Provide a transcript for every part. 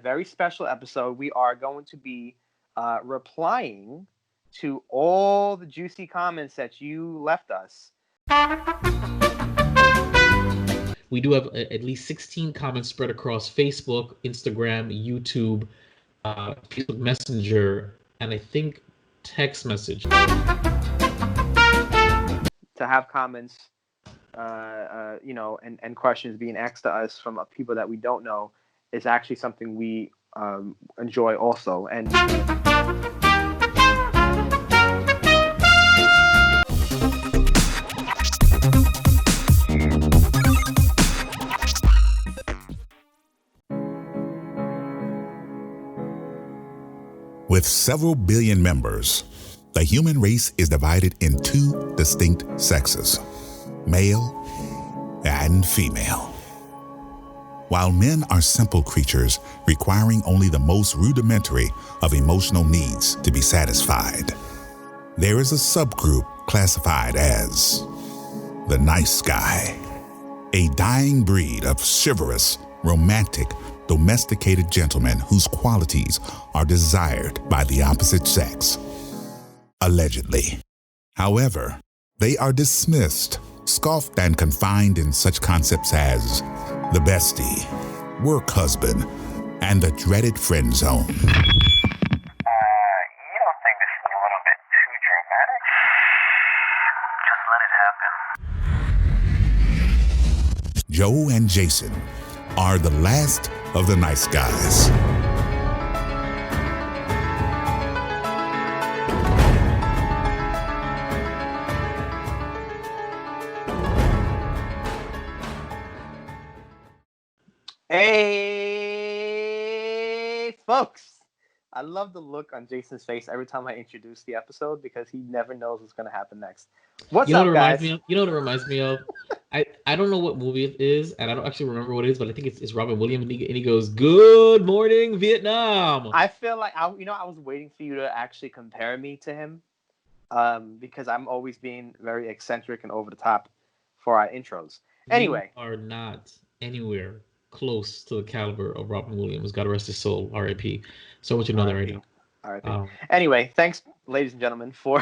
very special episode. We are going to be replying to all the juicy comments that you left us. We do have at least 16 comments spread across Facebook, Instagram, YouTube, Facebook Messenger, and I think text message. To have comments, and questions being asked to us from people that we don't know is actually something we enjoy also. And with several billion members, the human race is divided in two distinct sexes, male and female. While men are simple creatures requiring only the most rudimentary of emotional needs to be satisfied, there is a subgroup classified as the nice guy, a dying breed of chivalrous, romantic, domesticated gentlemen whose qualities are desired by the opposite sex. Allegedly. However, they are dismissed, scoffed, and confined in such concepts as the bestie, work husband, and the dreaded friend zone. You don't think this is a little bit too dramatic? Just let it happen. Joe and Jason are the last of the nice guys. hey, folks. I love the look on Jason's face every time I introduce the episode because he never knows what's going to happen next. What's up, guys? You know what it reminds me of? I don't know what movie it is, and I don't actually remember what it is, but I think it's Robin Williams, and he goes, "Good morning, Vietnam." I feel like I was waiting for you to actually compare me to him, because I'm always being very eccentric and over the top for our intros. Anyway, you are not anywhere close to the caliber of Robin Williams. God rest his soul, R.I.P. So I want you to know that right now. R.I.P. Anyway, thanks, ladies and gentlemen, for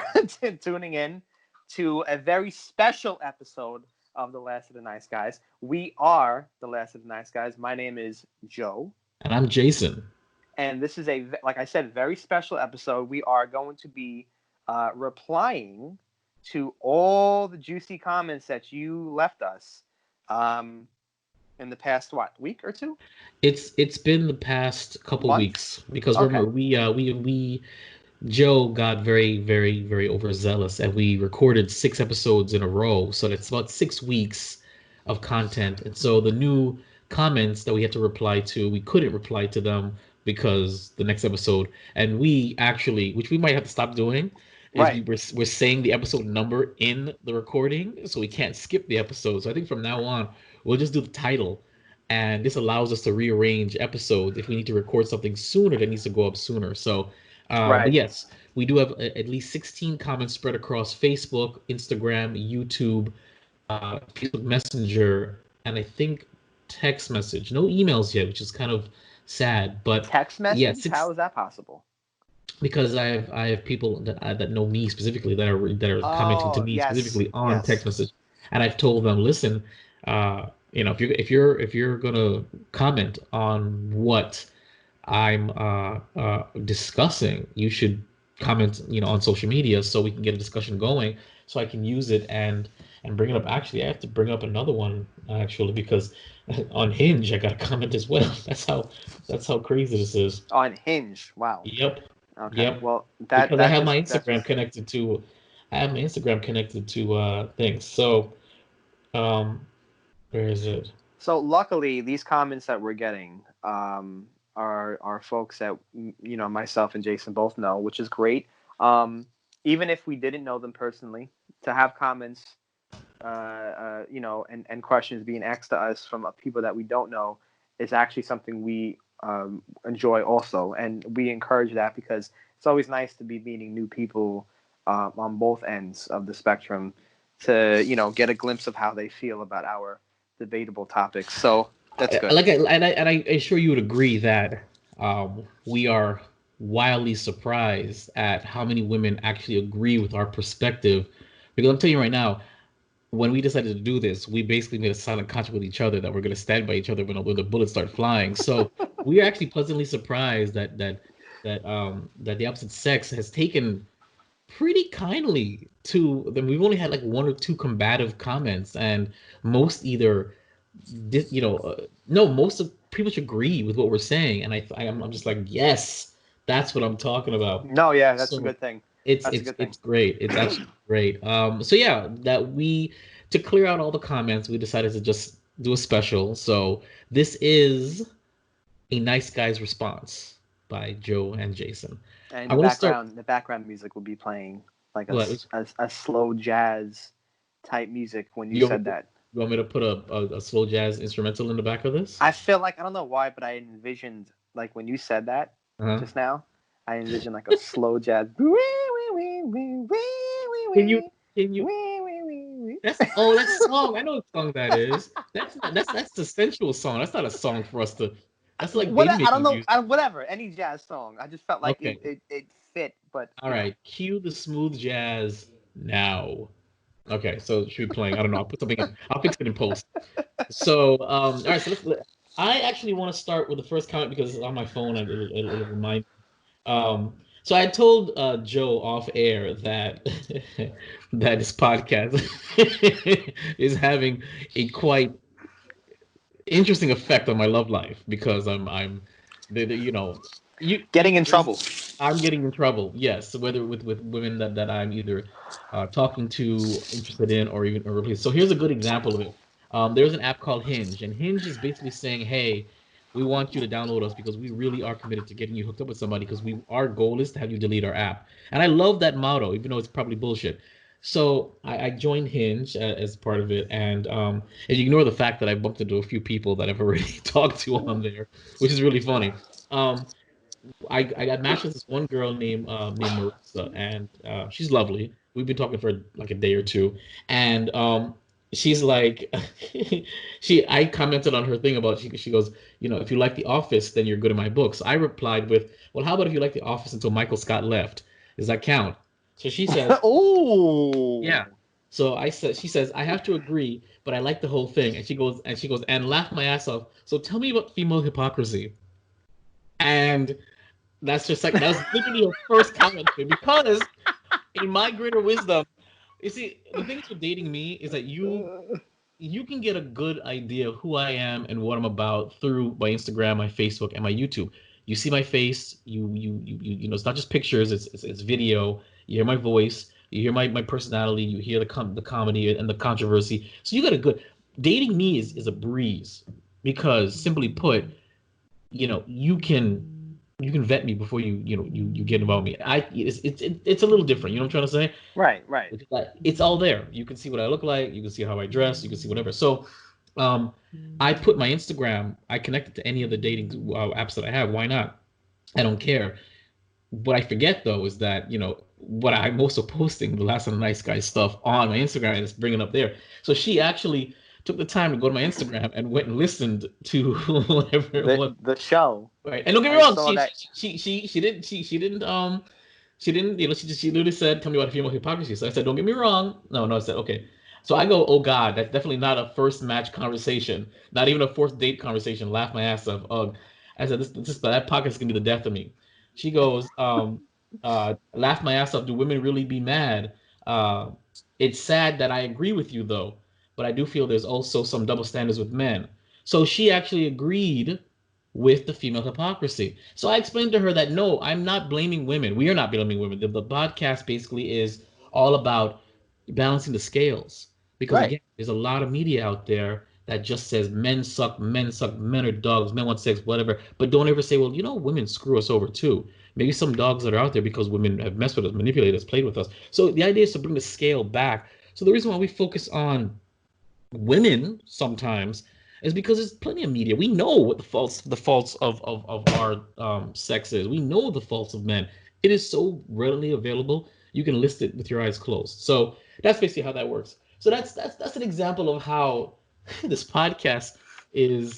tuning in to a very special episode of The Last of the Nice Guys. We are The Last of the Nice Guys. My name is Joe. And I'm Jason. And this is like I said, very special episode. We are going to be replying to all the juicy comments that you left us in the past, week or two? It's been the past couple weeks because okay. Remember we Joe got very, very, very overzealous, and we recorded 6 episodes in a row. So that's about 6 weeks of content. And so the new comments that we had to reply to, we couldn't reply to them because the next episode, and we actually, which we might have to stop doing, is right. we're saying the episode number in the recording, so we can't skip the episode. So I think from now on, we'll just do the title. And this allows us to rearrange episodes if we need to record something sooner that needs to go up sooner. So right. But yes, we do have at least 16 comments spread across Facebook, Instagram, YouTube, Facebook Messenger, and I think text message. No emails yet, which is kind of sad. But text message? Yeah, how is that possible? Because I have people that know me specifically that are commenting to me specifically on text message, and I've told them, listen, if you're gonna comment on what I'm discussing, you should comment, on social media so we can get a discussion going, so I can use it and bring it up. Actually, I have to bring up another one because on Hinge I got a comment as well. That's how crazy this is. On Hinge, wow. Yep. Okay. Yep. Well, because I have my Instagram connected to. I have my Instagram connected to things. So, where is it? So luckily, these comments that we're getting are folks that myself and Jason both know, which is great. Even if we didn't know them personally, to have comments, and questions being asked to us from people that we don't know is actually something we enjoy also, and we encourage that because it's always nice to be meeting new people on both ends of the spectrum to get a glimpse of how they feel about our debatable topics. So that's good. I assure you would agree that we are wildly surprised at how many women actually agree with our perspective. Because I'm telling you right now, when we decided to do this, we basically made a silent contract with each other that we're going to stand by each other when the bullets start flying. So we are actually pleasantly surprised that the opposite sex has taken pretty kindly to them. We've only had like one or two combative comments, and most either no, most of pretty much agree with what we're saying, and I'm just like, yes, that's what I'm talking about. No, yeah, that's a So good thing. it's That's a it's good thing. it's great. It's actually great. So yeah, that we to clear out all the comments, we decided to just do a special. So this is a nice guy's response by Joe and Jason. And I want to start. the background music will be playing like What a slow jazz type music when you you said that. you want me to put a slow jazz instrumental in the back of this? I feel like I don't know why, but I envisioned like when you said that Uh-huh. just now, I envisioned like a slow jazz. Can you can you That's that song. I know what song that is. That's the sensual song. That's not a song for us to. That's like What baby I don't making know, music. whatever, any jazz song. I just felt like Okay. it fit, but All right. Cue the smooth jazz now. Okay. So should be playing. I don't know. I'll put something in. I'll fix it in post. So all right. So I actually want to start with the first comment because it's on my phone and it'll remind me. So I told Joe off air that that this podcast is having a quite interesting effect on my love life because I'm you know getting in trouble. I'm getting in trouble. Yes, whether with women that I'm either talking to, interested in, or even or replace. So here's a good example of it. There's an app called Hinge, and Hinge is basically saying, "Hey, we want you to download us because we really are committed to getting you hooked up with somebody because our goal is to have you delete our app." And I love that motto, even though it's probably bullshit. So I joined Hinge as part of it, and you ignore the fact that I bumped into a few people that I've already talked to on there, which is really funny. Um, I got matched with this one girl named Marissa, and she's lovely. We've been talking for like a day or two, and she's like, I commented on her thing about she goes, if you like The Office, then you're good in my books. I replied with, well, how about if you like The Office until Michael Scott left? Does that count? So she says, Oh, yeah. So she says, I have to agree, but I like the whole thing. And she goes, and laugh my ass off. So tell me about female hypocrisy. And that's just like that was literally your first comment to me because in my greater wisdom, you see, the thing with dating me is that you can get a good idea of who I am and what I'm about through my Instagram, my Facebook, and my YouTube. You see my face, it's not just pictures, it's video. You hear my voice, you hear my personality, you hear the comedy and the controversy. So you got a good dating me is a breeze because simply put, you can vet me before you get involved with me. It's a little different. You know what I'm trying to say? right. It's all there. You can see what I look like. You can see how I dress. You can see whatever. So, um, I put my Instagram. I connect it to any of the dating apps that I have. Why not? I don't care. What I forget though is that what I'm also posting the last of the nice guy stuff on my Instagram and it's bringing up there. So she actually took the time to go to my Instagram and went and listened to whatever it was. The show. Right. And don't get me wrong, she didn't, she literally said, tell me about female hypocrisy. So I said, don't get me wrong. No, I said, okay. So I go, oh God, that's definitely not a first match conversation, not even a fourth date conversation. Laugh my ass off. Ugh. I said, that podcast is gonna be the death of me. She goes, laugh my ass off. Do women really be mad? It's sad that I agree with you though, but I do feel there's also some double standards with men. So she actually agreed with the female hypocrisy. So I explained to her that no, I'm not blaming women. We are not blaming women. The podcast basically is all about balancing the scales. Because Right. again, there's a lot of media out there that just says men suck, men suck, men are dogs, men want sex, whatever. But don't ever say, well, women screw us over too. Maybe some dogs that are out there because women have messed with us, manipulated us, played with us. So the idea is to bring the scale back. So the reason why we focus on women sometimes is because there's plenty of media. We know what the faults of our sex is. We know the faults of men. It is so readily available. You can list it with your eyes closed. So that's basically how that works. So that's an example of how this podcast is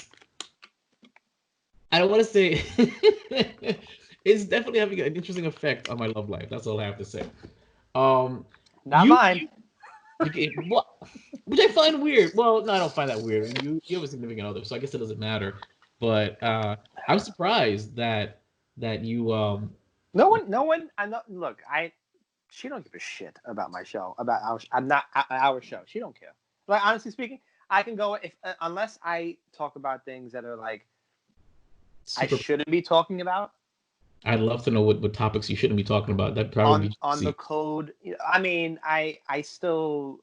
I don't want to say it's definitely having an interesting effect on my love life. That's all I have to say. Not mine. What? Which I find weird. Well, no, I don't find that weird. You have a significant other, so I guess it doesn't matter. But I'm surprised that you No one. I know. Look, she don't give a shit about my show, about our. I'm not our show. She don't care. Like honestly speaking, I can go if unless I talk about things that are like I shouldn't be talking about. I'd love to know what topics you shouldn't be talking about. That probably on the code. I mean, I still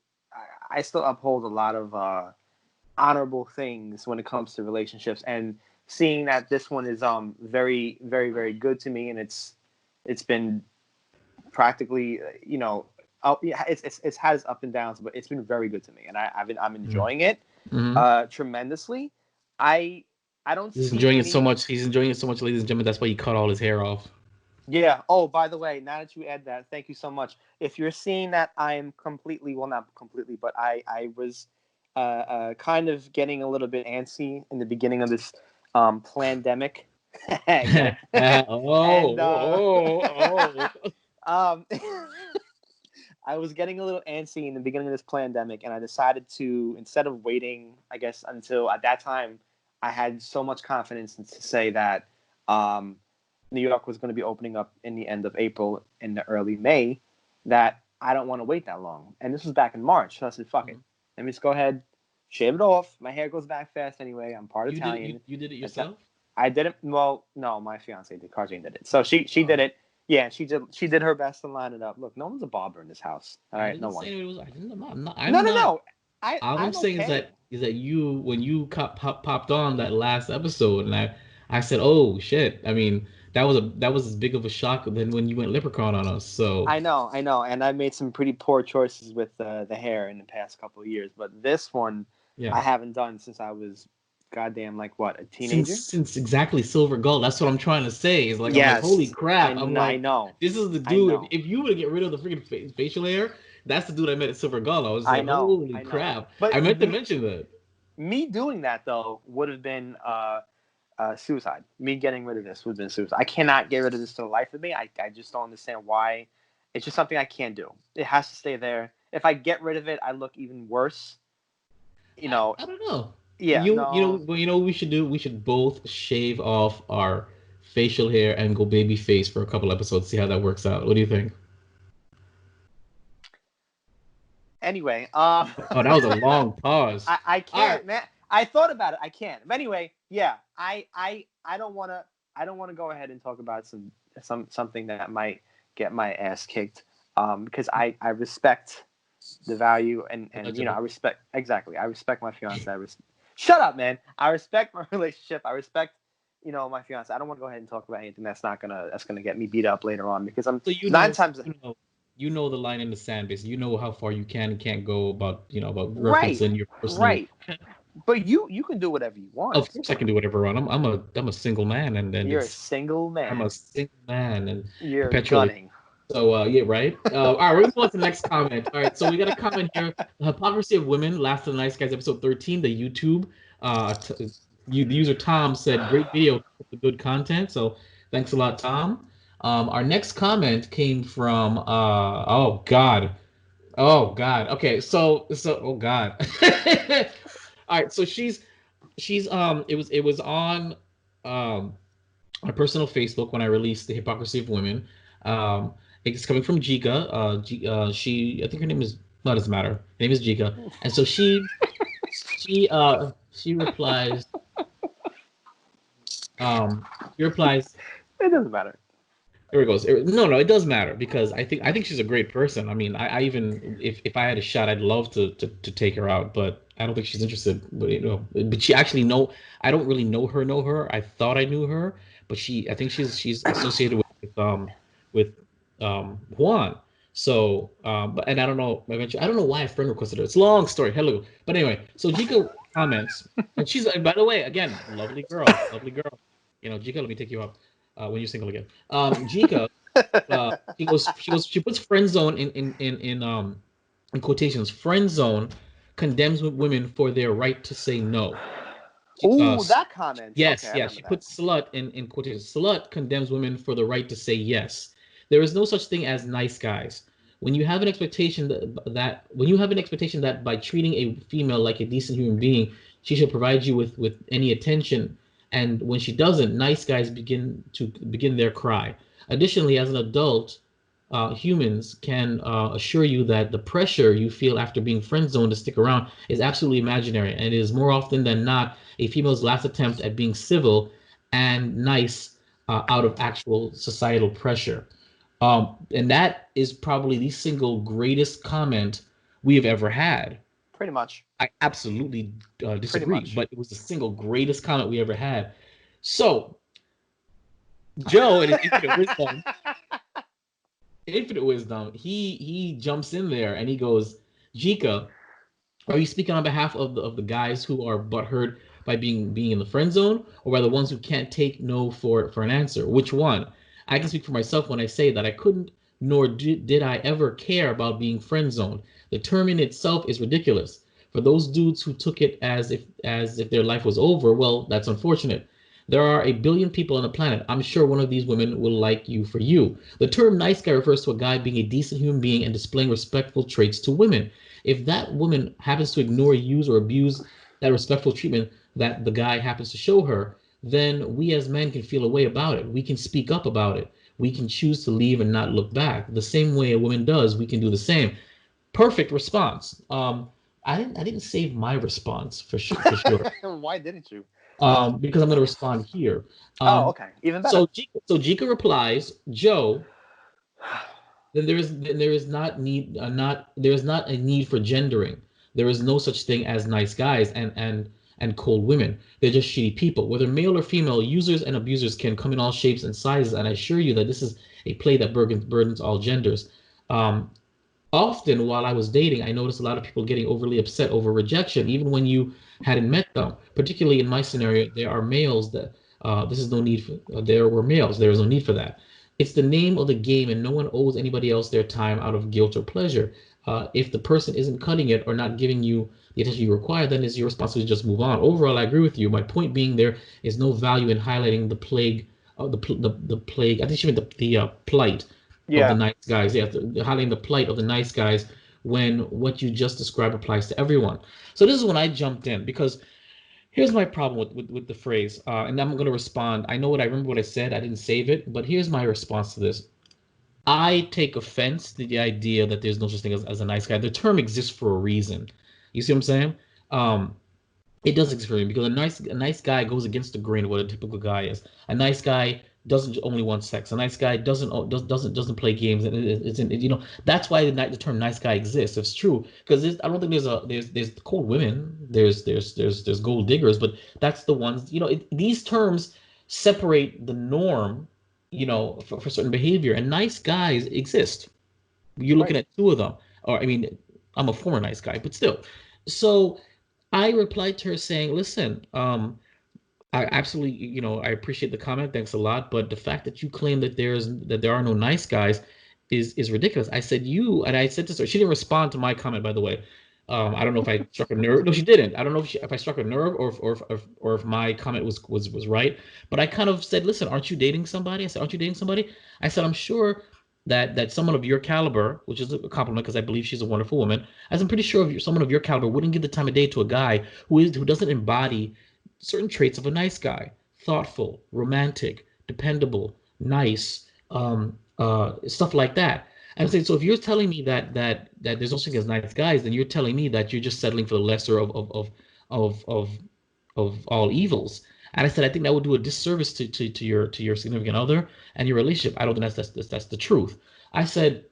uphold a lot of honorable things when it comes to relationships, and seeing that this one is very very very good to me, and it's been practically it's has up and downs, but it's been very good to me, and I'm enjoying it tremendously. I don't. He's enjoying it so much. He's enjoying it so much, ladies and gentlemen. That's why he cut all his hair off. Yeah. Oh, by the way, now that you add that, thank you so much. If you're seeing that, I am completely, well, not completely, but I was kind of getting a little bit antsy in the beginning of this pandemic. Get it? Um, I was getting a little antsy in the beginning of this pandemic, and I decided to, instead of waiting, I guess, until at that time, I had so much confidence to say that New York was going to be opening up in the end of April, in the early May, that I don't want to wait that long. And this was back in March, so I said, fuck it. Let me just go ahead, shave it off. My hair goes back fast anyway. I'm part Italian. You did it yourself? I did it. Well, no, my fiance did. Carjane did it. So she did it. Yeah, she did her best to line it up. Look, no one's a barber in this house. All right, no one. No. All I'm saying is that you, when you popped on that last episode, and I said, oh shit. I mean, that was as big of a shock than when you went leprechaun on us. So I know, and I made some pretty poor choices with the hair in the past couple of years, but this one I haven't done since I was goddamn like what, a teenager? Since exactly Silver Gold. That's what I'm trying to say. Is like, yes. I'm like, holy crap! I know. This is the dude. If you were to get rid of the freaking facial hair, that's the dude I met at Silver Gold. I was like, holy crap! But I meant to mention that. Me doing that though would have been suicide. Me getting rid of this would have been suicide. I cannot get rid of this for the life of me. I just don't understand why. It's just something I can't do. It has to stay there. If I get rid of it, I look even worse. I don't know. Yeah, you know what we should do? We should both shave off our facial hair and go baby face for a couple episodes, see how that works out. What do you think? Anyway, oh, that was a long pause. I can't, man. I thought about it. I can't. But anyway, yeah, I don't want to go ahead and talk about something that might get my ass kicked. Because I respect the value and I respect my fiance. Shut up, man. I respect my relationship. I respect, my fiance. I don't want to go ahead and talk about anything that's gonna get me beat up later on, because I'm times. You know the line in the sand, basically. You know how far you can and can't go about referencing your personal. Right. But you can do whatever you want. Of course, I can do whatever I want. I'm a single man, and then you're a single man. I'm a single man, and you're gunning. So yeah, right. All right, we're gonna go on to the next comment. All right, so we got a comment here: the hypocrisy of women. Last of the Nice Guys, episode 13, the YouTube. The user Tom said, "Great video, good content." So thanks a lot, Tom. Our next comment came from oh god. Okay, so oh god. All right, so she's it was on my personal Facebook when I released the hypocrisy of women. It's coming from Jika. She, I think her name is, no, it doesn't matter. Her name is Jika, and so she replies. She replies. It doesn't matter. There it goes. No, it does matter, because I think she's a great person. I mean, I even if I had a shot, I'd love to take her out, but I don't think she's interested. But she actually I don't really know her. I thought I knew her, but I think she's associated with Juan. So, and I don't know. Eventually, I don't know why I friend requested her. It's a long story. Hello, but anyway, so Jika comments, and she's, by the way, again, lovely girl. Jika, let me take you up. When you're single again, Jika, she puts friend zone in quotations. Friend zone condemns women for their right to say no. That comment. Yes, Okay, I yes. remember She that. put slut in quotation. Slut condemns women for the right to say yes. There is no such thing as nice guys. When you have an expectation that by treating a female like a decent human being, she should provide you with any attention, and when she doesn't, nice guys begin their cry. Additionally, as an adult, humans can assure you that the pressure you feel after being friend zoned to stick around is absolutely imaginary, and it is more often than not a female's last attempt at being civil and nice out of actual societal pressure. And that is probably the single greatest comment we have ever had. Pretty much. I absolutely disagree, but it was the single greatest comment we ever had. So, Joe, in his infinite wisdom, he jumps in there and he goes, Jika, are you speaking on behalf of the guys who are butthurt by being in the friend zone, or by the ones who can't take no for an answer? Which one? I can speak for myself when I say that I couldn't, nor did I ever care about being friend zoned. The term in itself is ridiculous. For those dudes who took it as if their life was over, well, that's unfortunate. There are a billion people on the planet. I'm sure one of these women will like you for you. The term nice guy refers to a guy being a decent human being and displaying respectful traits to women. If that woman happens to ignore, use, or abuse that respectful treatment that the guy happens to show her, then we as men can feel a way about it. We can speak up about it. We can choose to leave and not look back. The same way a woman does, we can do the same. Perfect response. I didn't save my response for sure. Why didn't you? Because I'm going to respond here. Okay, even better. So Jika replies, Joe. Then there is not a need for gendering. There is no such thing as nice guys and cold women. They're just shitty people. Whether male or female, users and abusers can come in all shapes and sizes. And I assure you that this is a play that burdens all genders. Often while I was dating, I noticed a lot of people getting overly upset over rejection, even when you hadn't met them. Particularly in my scenario, there are males that there were males. There is no need for that. It's the name of the game, and no one owes anybody else their time out of guilt or pleasure. If the person isn't cutting it or not giving you the attention you require, then it's your responsibility to just move on. Overall, I agree with you. My point being, there is no value in highlighting the plague, the plague. I think she meant the plight of the nice guys. Yeah, highlighting the plight of the nice guys when what you just described applies to everyone. So this is when I jumped in, because here's my problem with the phrase, and I'm going to respond. I remember what I said. I didn't save it, but here's my response to this. I take offense to the idea that there's no such thing as a nice guy. The term exists for a reason. You see what I'm saying? It does exist for me, because a nice guy goes against the grain of what a typical guy is. A nice guy doesn't only want sex. A nice guy doesn't play games, and that's why the term nice guy exists. It's true, because I don't think there's cold women. There's gold diggers, but that's the ones. These terms separate the norm, for certain behavior, and nice guys exist. You're looking at two of them, or I mean, I'm a former nice guy, but still. So I replied to her saying, "Listen, I absolutely, I appreciate the comment. Thanks a lot. But the fact that you claim that there are no nice guys is ridiculous." I said I said to her. She didn't respond to my comment, by the way. I don't know if I struck a nerve. No, she didn't. I don't know if I struck a nerve or if my comment was right. But I kind of said, "Listen, aren't you dating somebody?" I said, "Aren't you dating somebody?" I said, "I'm sure that someone of your caliber," which is a compliment because I believe she's a wonderful woman. As I'm pretty sure someone of your caliber wouldn't give the time of day to a guy who doesn't embody certain traits of a nice guy: thoughtful, romantic, dependable, nice, stuff like that. And saying, so if you're telling me that there's no such thing as nice guys, then you're telling me that you're just settling for the lesser of all evils. And I said, I think that would do a disservice to your significant other and your relationship. I don't think that's the truth. I said,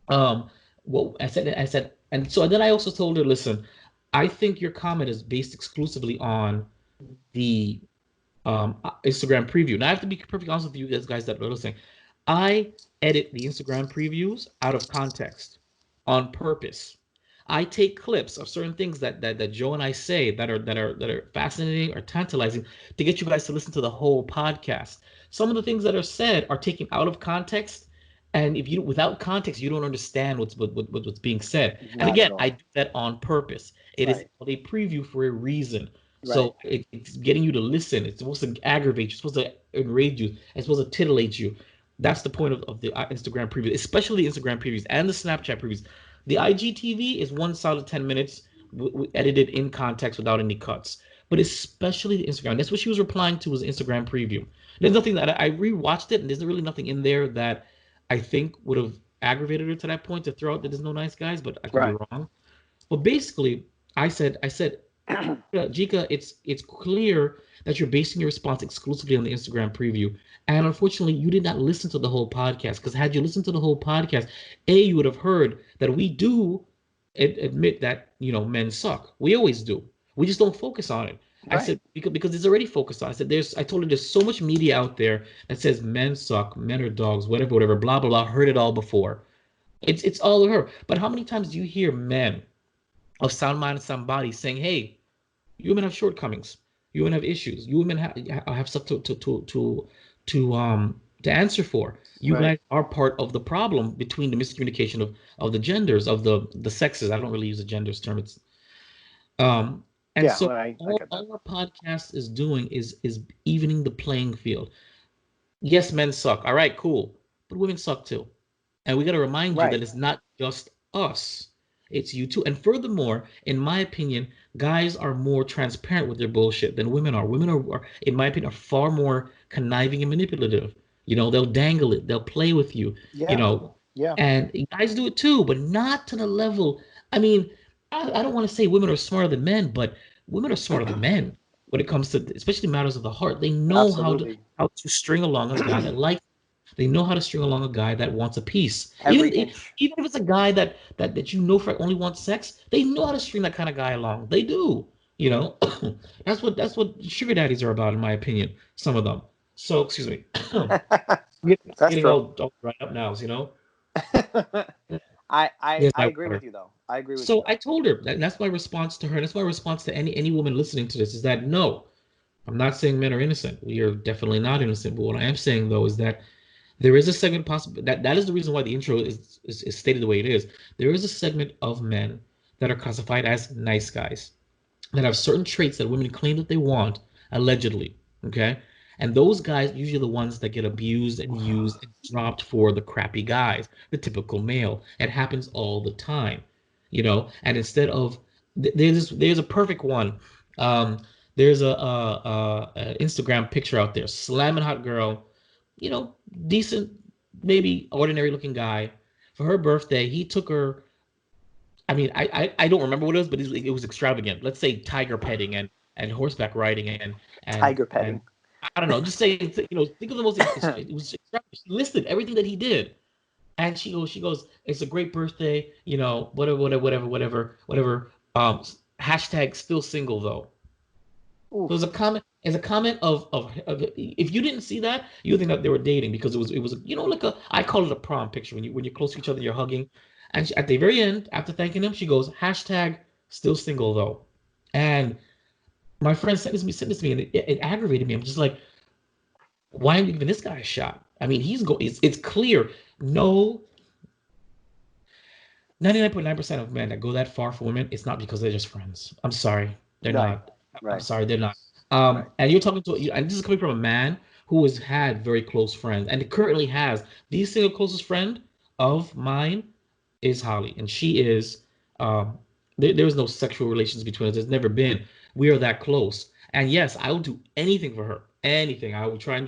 I said, and so then I also told her, listen, I think your comment is based exclusively on the Instagram preview. Now I have to be perfectly honest with you guys that are listening. I edit the Instagram previews out of context on purpose. I take clips of certain things that Joe and I say that are fascinating or tantalizing to get you guys to listen to the whole podcast. Some of the things that are said are taken out of context, and if you without context, you don't understand what's being said. And again, I do that on purpose. It is a preview for a reason. So it's getting you to listen. It's supposed to aggravate you. It's supposed to enrage you. It's supposed to titillate you. That's the point of the Instagram preview, especially the Instagram previews and the Snapchat previews. The IGTV is one solid 10 minutes edited in context without any cuts. But especially the Instagram. That's what she was replying to was the Instagram preview. There's nothing that I rewatched it, and there's really nothing in there that I think would have aggravated her to that point to throw out that there's no nice guys, but I could be wrong. But basically, I said, Jika, it's clear that you're basing your response exclusively on the Instagram preview. And unfortunately, you did not listen to the whole podcast, because had you listened to the whole podcast, you would have heard that we do admit that, men suck. We always do. We just don't focus on it. I said, because it's already focused on. I told her there's so much media out there that says men suck, men are dogs, whatever, blah, blah, blah. Heard it all before. It's all of her. But how many times do you hear men of sound mind and sound body saying, hey, you women have shortcomings. You women have issues. You women have stuff to answer for. You guys are part of the problem between the miscommunication of the genders, of the sexes. I don't really use the genders term. It's all our podcast is doing is evening the playing field. Yes, men suck. All right, cool. But women suck too. And we got to remind you that it's not just us. It's you too. And furthermore, in my opinion, guys are more transparent with their bullshit than women are. Women are, in my opinion, are far more conniving and manipulative. They'll dangle it. They'll play with you. And guys do it too, but not to the level. I mean, I don't want to say women are smarter than men, but women are smarter than men when it comes to, especially matters of the heart. They know how to string along a guy that likes. They know how to string along a guy that wants a piece. Even if it's a guy that for only wants sex, they know how to string that kind of guy along. They do. That's what sugar daddies are about, in my opinion. Some of them. So excuse me. Getting all right up now, I agree with you though. I agree with you. So I told her that's my response to her. That's my response to any woman listening to this is that no, I'm not saying men are innocent. We are definitely not innocent. But what I am saying though is that there is a segment possible that is the reason why the intro is stated the way it is. There is a segment of men that are classified as nice guys that have certain traits that women claim that they want, allegedly. Okay. And those guys usually the ones that get abused and used and dropped for the crappy guys, the typical male. It happens all the time, And instead of there's a perfect one. There's a Instagram picture out there, slamming hot girl, decent, maybe ordinary looking guy. For her birthday, he took her. I mean, I don't remember what it was, but it was extravagant. Let's say tiger petting and horseback riding and tiger petting. And, I don't know. Just say, think of the most. It was she listed everything that he did, and she goes. It's a great birthday, whatever. Hashtag still single though. So there's a comment of if you didn't see that, you would think that they were dating because it was like I call it a prom picture when you're close to each other, you're hugging, and at the very end, after thanking him, she goes hashtag still single though, and my friend sent this to me, and it aggravated me. I'm just like, why aren't you giving this guy a shot? I mean, it's clear. No, 99.9% of men that go that far for women, it's not because they're just friends. I'm sorry, they're not. I'm sorry, they're not. And you're talking and this is coming from a man who has had very close friends and currently has the single closest friend of mine is Holly, and she is. There is no sexual relations between us. There's never been. We are that close, and yes, I will do anything for her. Anything. I will try and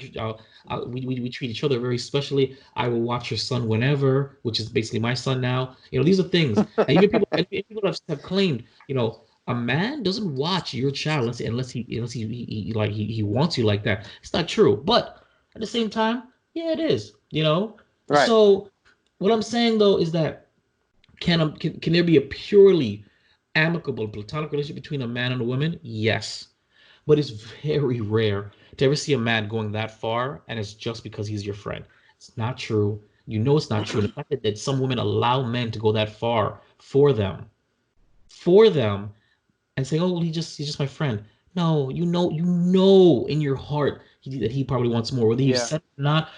we treat each other very specially. I will watch her son whenever, which is basically my son now. These are things. And even people have claimed, a man doesn't watch your child unless he wants you like that. It's not true. But at the same time, yeah, it is. Right. So what I'm saying though is that can there be a purely amicable platonic relationship between a man and a woman? Yes. But it's very rare to ever see a man going that far, and it's just because he's your friend. It's not true. It's not true. The fact that some women allow men to go that far for them, and saying, "Oh, he's just my friend." No, you know in your heart that he probably wants more. Whether you said it or not,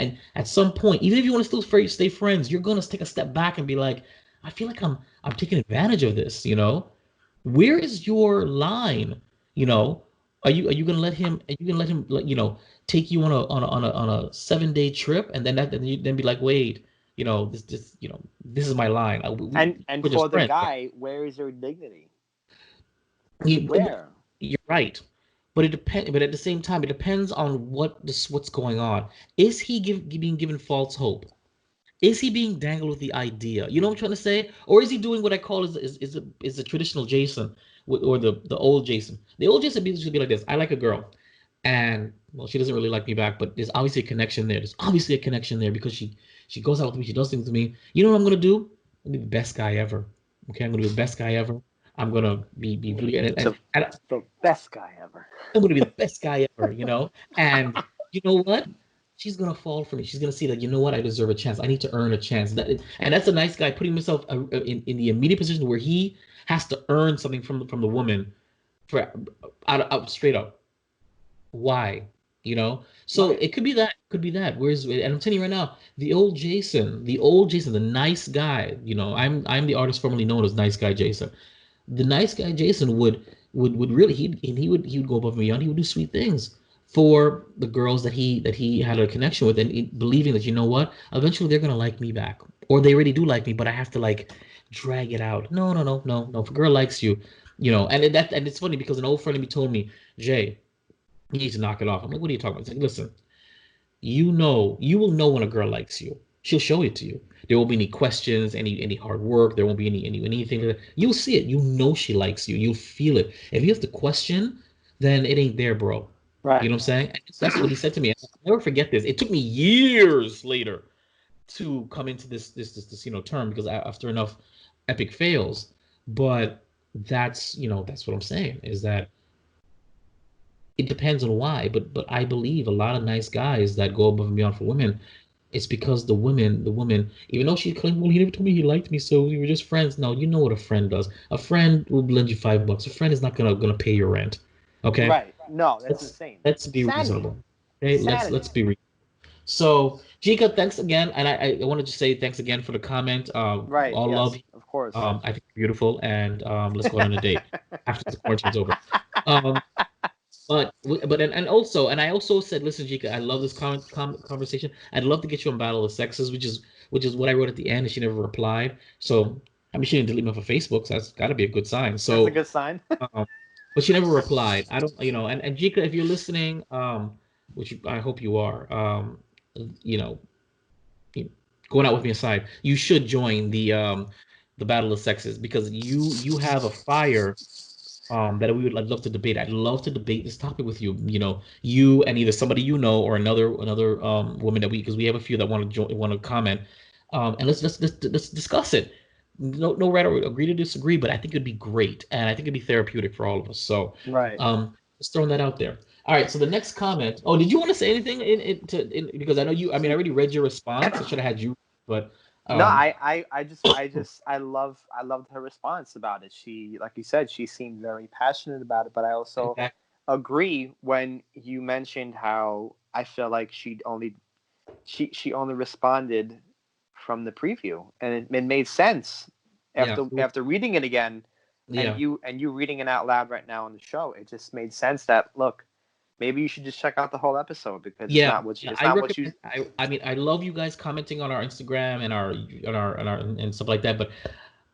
and at some point, even if you want to still stay friends, you're gonna take a step back and be like, "I feel like I'm taking advantage of this." Where is your line? You know, are you gonna let him? Are you gonna let him like take you on a 7-day trip and then you then be like, wait, this is my line. And We're just for the friends. guy, where is your dignity? You, Where? you're right, but it depends. But at the same time, it depends on what's going on. Is he being given false hope? Is he being dangled with the idea? You know what I'm trying to say? Or is he doing what I call is the traditional Jason or the old Jason? The old Jason should be like this. I like a girl, and well, she doesn't really like me back, but there's obviously a connection there. There's obviously a connection there because she goes out with me, she does things with me. You know what I'm gonna do? I'm gonna be the best guy ever. Okay, I'm gonna be the best guy ever. I'm gonna be really and The best guy ever. I'm gonna be the best guy ever. And you know what? She's gonna fall for me. She's gonna see that you know what? I deserve a chance. I need to earn a chance. And that's a nice guy putting himself in the immediate position where he has to earn something from the woman for out straight up. Why? So Right. it could be that, and I'm telling you right now, the old Jason, the nice guy. I'm the artist formerly known as Nice Guy Jason. The nice guy Jason would really he would go above and beyond. He would do sweet things for the girls that he had a connection with, and believing that you know what, eventually they're gonna like me back, or they already do like me, but I have to like drag it out. No, no, no, no, no. If a girl likes you, and it's funny because an old friend of me told me, Jay, you need to knock it off. I'm like, what are you talking about? He's like, listen, you will know when a girl likes you. She'll show it to you. There won't be any questions, any hard work. There won't be anything like that. You'll see it. You know she likes you. You'll feel it. If you have to question, then it ain't there, bro. You Right. know what I'm saying? That's what he said to me. I'll never forget this. It took me years later to come into this term because after enough epic fails. But that's what I'm saying is that it depends on why, but I believe a lot of nice guys that go above and beyond for women, it's because the woman, even though she claimed, well, he never told me he liked me, so we were just friends. No, you know what a friend does. A friend will lend you $5. A friend is not gonna pay your rent. Okay, Right. No, that's let's insane. let's be Insanity. reasonable. Okay, let's Insanity. be reasonable. So, Jika, thanks again, and I wanted to say thanks again for the comment. Right. All love. Yes. Of course. I think you're beautiful, and let's go out on a date after the quarantine's over. Um, but also, and I also said, listen, Jika, I love this conversation. I'd love to get you on Battle of the Sexes, which is what I wrote at the end, and she never replied. So I mean, she didn't delete me off of Facebook, so that's got to be a good sign. That's a So, good sign. um, but she never replied. I don't, and Jika, if you're listening, I hope you are, you know, going out with me aside, you should join the Battle of Sexes because you have a fire that I'd love to debate. I'd love to debate this topic with you. You and either somebody or another woman because we have a few that want to comment. And let's discuss it. No right or agree to disagree, but I think it'd be great, and I think it'd be therapeutic for all of us. So, Right. just throwing that out there. All right. So the next comment. Oh, did you want to say anything because I know you. I mean, I already read your response. I should have had you, but No, um, I loved her response about it. She, like you said, she seemed very passionate about it. But I also exactly. agree when you mentioned how I feel like she only responded from the preview, and it made sense Yeah. after reading it again, and Yeah. you reading it out loud right now on the show. It just made sense that look, maybe you should just check out the whole episode because Yeah, yeah, it's I not what you. recommend. I mean, I love you guys commenting on our Instagram and and stuff like that. But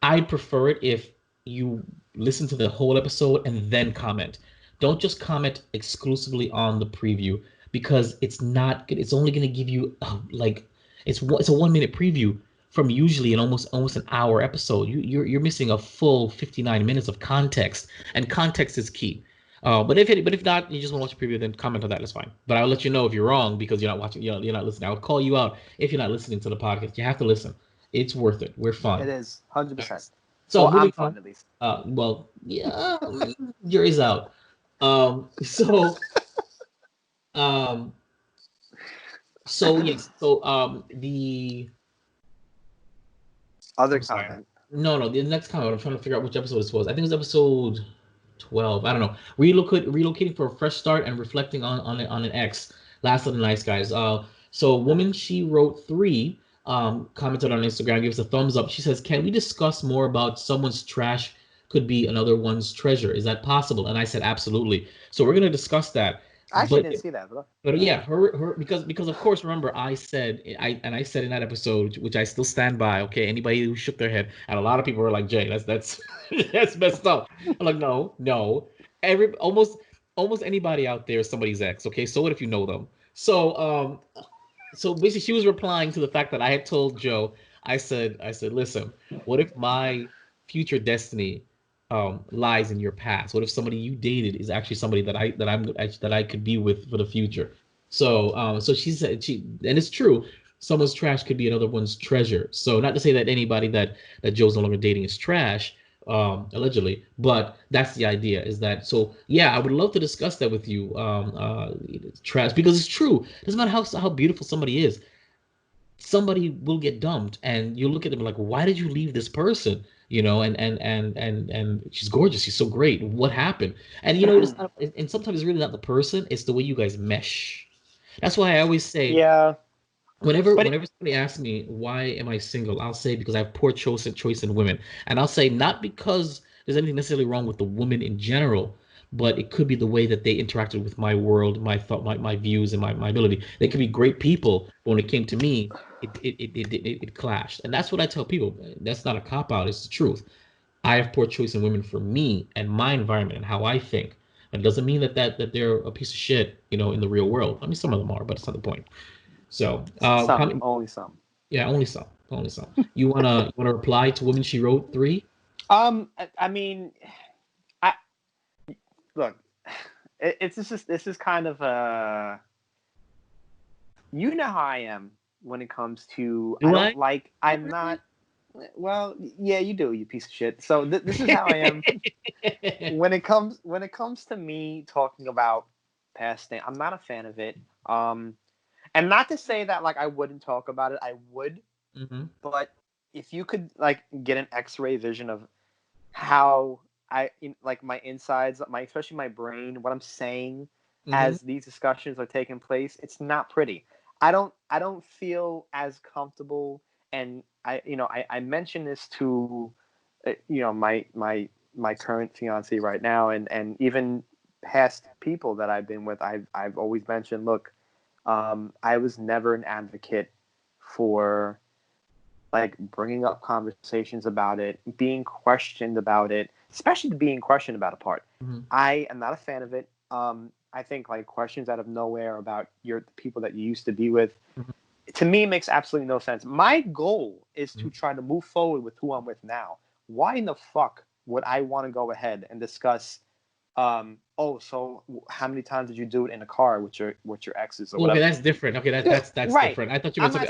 I prefer it if you listen to the whole episode and then comment. Don't just comment exclusively on the preview because it's not good. It's only going to give you like it's a 1 minute preview from usually an almost an hour episode. You're missing a full 59 minutes of context, and context is key. But if not, you just want to watch a preview, then comment on that. That's fine. But I'll let you know if you're wrong because you're not watching. You're not listening. I'll call you out if you're not listening to the podcast. You have to listen. It's worth it. We're fun. It is 100%. So Well, I'm moving on. fun at least. Well, yeah, jury's out. So, um, so yes. So, the Other I'm sorry. comment. No, the next comment. I'm trying to figure out which episode this was. I think it was episode 12. I don't know. Relocating for a fresh start and reflecting on an ex. Last of the Nice Guys. So woman she wrote 3 commented on Instagram, gave us a thumbs up. She says, "Can we discuss more about someone's trash could be another one's treasure. Is that possible? And I said, absolutely. So we're going to discuss that. I actually didn't see that, but yeah, her because of course, remember I said I said in that episode, which I still stand by. Okay, anybody who shook their head, and a lot of people were like, Jay, that's that's messed up. I'm like, no, almost anybody out there is somebody's ex. Okay, so what if you know them? So basically she was replying to the fact that I had told Joe, I said, listen, what if my future destiny lies in your past? What if somebody you dated is actually somebody that I could be with for the future? So she said, and it's true, someone's trash could be another one's treasure. So not to say that anybody that Joe's no longer dating is trash, allegedly, but that's the idea, is that, so yeah, I would love to discuss that with you, trash, because it's true. Doesn't matter how beautiful somebody is, somebody will get dumped, and you look at them like, why did you leave this person? And she's gorgeous, she's so great, what happened? And it's not, and sometimes it's really not the person, it's the way you guys mesh. That's why I always say, yeah. Whenever somebody asks me why am I single, I'll say because I have poor choice in women, and I'll say not because there's anything necessarily wrong with the woman in general, but it could be the way that they interacted with my world, my thought, my views, and my ability. They could be great people, but when it came to me, it clashed, and that's what I tell people. That's not a cop out; it's the truth. I have poor choice in women for me and my environment and how I think. It doesn't mean that they're a piece of shit, in the real world. I mean, some of them are, but it's not the point. So, Only some. Yeah, only some, only some. You wanna reply to Women She Wrote 3? I mean, I look. This is kind of a. You know how I am when it comes to. I'm not. Well, yeah, you do, you piece of shit. So this is how I am when it comes to me talking about past things. I'm not a fan of it. And not to say that like I wouldn't talk about it, I would. Mm-hmm. But if you could like get an X-ray vision of how like my insides, especially my brain, what I'm saying as these discussions are taking place, it's not pretty. I don't feel as comfortable, and I mentioned this to my current fiance right now, and even past people that I've been with. I've always mentioned, look, I was never an advocate for like bringing up conversations about it, being questioned about it, especially being questioned about a part. Mm-hmm. I am not a fan of it. I think like questions out of nowhere about the people that you used to be with, to me, makes absolutely no sense. My goal is to try to move forward with who I'm with now. Why in the fuck would I want to go ahead and discuss? So how many times did you do it in a car with your exes or whatever? Okay, that's different. Okay, that's right. different. I thought you meant something.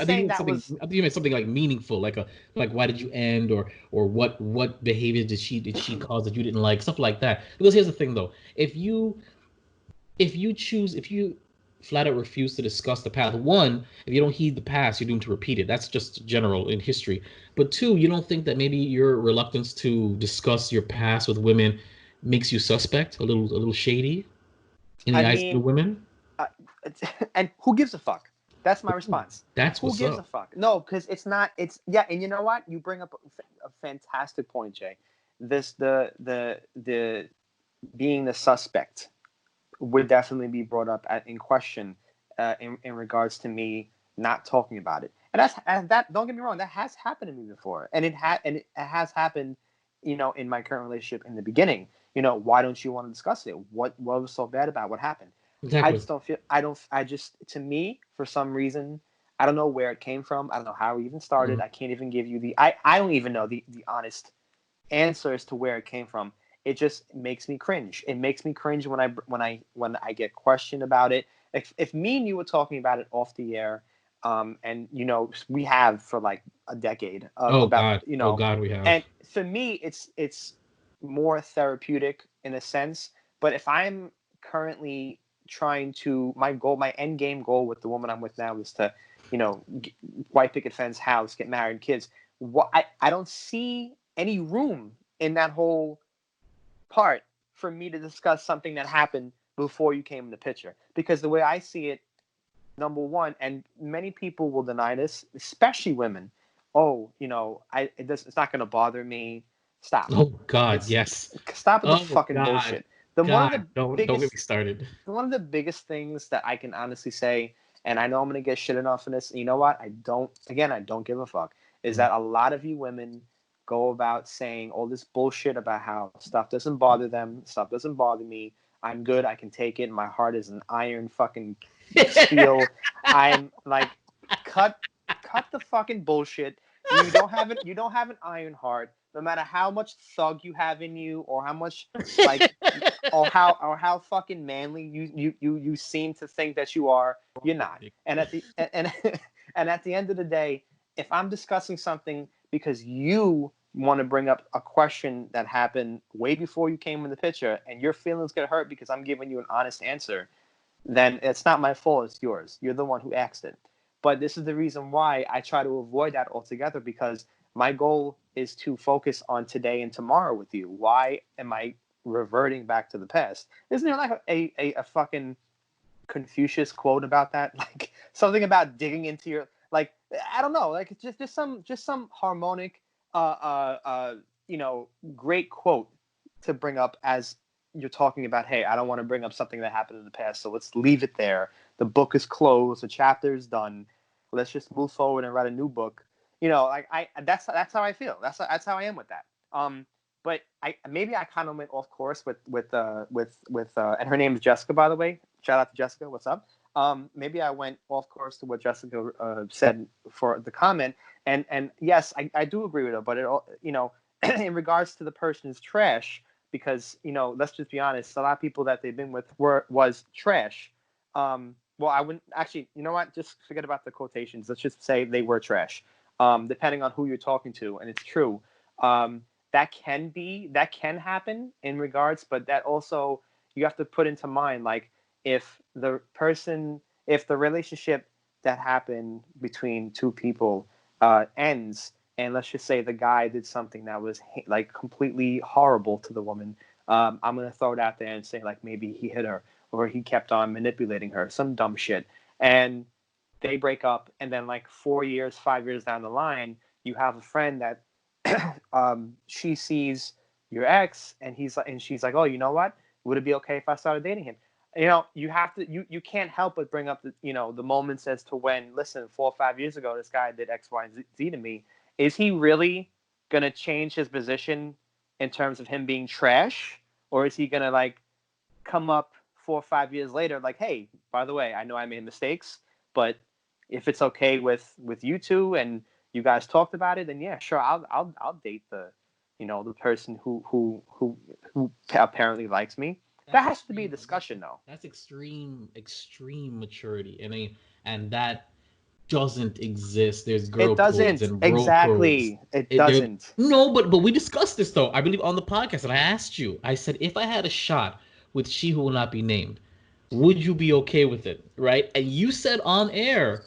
I think you meant something like meaningful, like why did you end, or what behavior did she cause that you didn't like, stuff like that. Because here's the thing, though, if you flat out refuse to discuss the past, one, if you don't heed the past, you're doomed to repeat it. That's just general in history. But two, you don't think that maybe your reluctance to discuss your past with women makes you suspect, a little shady in the eyes of the women? And who gives a fuck? That's my response. That's who gives a fuck? No, because it's not. It's yeah, and you know what? You bring up a fantastic point, Jay. The being the suspect would definitely be brought up in question in regards to me not talking about it. And that don't get me wrong, that has happened to me before, and it has happened, in my current relationship in the beginning. Why don't you want to discuss it? What was so bad about what happened? Exactly. I just don't feel. To me, for some reason, I don't know where it came from. I don't know how it even started. I can't even give you I don't even know the honest answer as to where it came from. It just makes me cringe. It makes me cringe when I get questioned about it. If me and you were talking about it off the air, and we have for like a decade. God, we have. And for me, it's more therapeutic in a sense. But if I'm currently trying to, my end game goal with the woman I'm with now is to, white picket fence, house, get married, kids. I don't see any room in that whole part for me to discuss something that happened before you came in the picture. Because the way I see it, number one, and many people will deny this, especially women. Oh, it's not going to bother me Stop. Oh God, yes. Stop with the Oh fucking God, bullshit. One of God, the don't get me started. one of the biggest things that I can honestly say, and I know I'm gonna get shitted off for this. And you know what? I don't give a fuck. Is that a lot of you women go about saying all this bullshit about how stuff doesn't bother them, stuff doesn't bother me. I'm good. I can take it. My heart is an iron fucking steel. I'm like, cut the fucking bullshit. You don't have it. You don't have an iron heart. No matter how much thug you have in you, or how much like, or how fucking manly you seem to think that you are, you're not. And at the and and at the end of the day, if I'm discussing something because you want to bring up a question that happened way before you came in the picture, and your feelings get hurt because I'm giving you an honest answer, then it's not my fault, it's yours. You're the one who asked it. But this is the reason why I try to avoid that altogether, because my goal is to focus on today and tomorrow with you. Why am I reverting back to the past? Isn't there like a fucking Confucius quote about that? Like something about digging into your, like, I don't know, like just some harmonic you know, great quote to bring up as you're talking about, hey, I don't want to bring up something that happened in the past, so let's leave it there. The book is closed, the chapter is done. Let's just move forward and write a new book. You know, like that's how I feel. That's how I am with that. But I kind of went off course with and her name is Jessica, by the way. Shout out to Jessica. What's up? Maybe I went off course to what Jessica said for the comment, and yes, I do agree with her. But it all, you know, in regards to the person's trash, because, you know, let's just be honest, a lot of people that they've been with was trash. Well, I wouldn't actually, you know what? Just forget about the quotations. Let's just say they were trash. Depending on who you're talking to, and it's true. That can happen in regards, but that also you have to put into mind, like, if the relationship that happened between two people ends, and let's just say the guy did something that was like completely horrible to the woman, I'm gonna throw it out there and say, like, maybe he hit her, or he kept on manipulating her, some dumb shit, and they break up, and then like 4 years, 5 years down the line, you have a friend that she sees your ex, and she's like, oh, you know what? Would it be okay if I started dating him? You know, you have to, you can't help but bring up the, you know, the moments as to when, listen, 4 or 5 years ago, this guy did X, Y, and Z to me. Is he really gonna change his position in terms of him being trash, or is he gonna like come up 4 or 5 years later, like, hey, by the way, I know I made mistakes, but if it's okay with you two and you guys talked about it, then yeah, sure, I'll date the, you know, the person who apparently likes me. That has to be a discussion, though. That's extreme maturity, and that doesn't exist. There's girl codes and bro exactly codes. It doesn't. No, but we discussed this though, I believe, on the podcast, and I asked you. I said, if I had a shot with she who will not be named, would you be okay with it, right? And you said on air,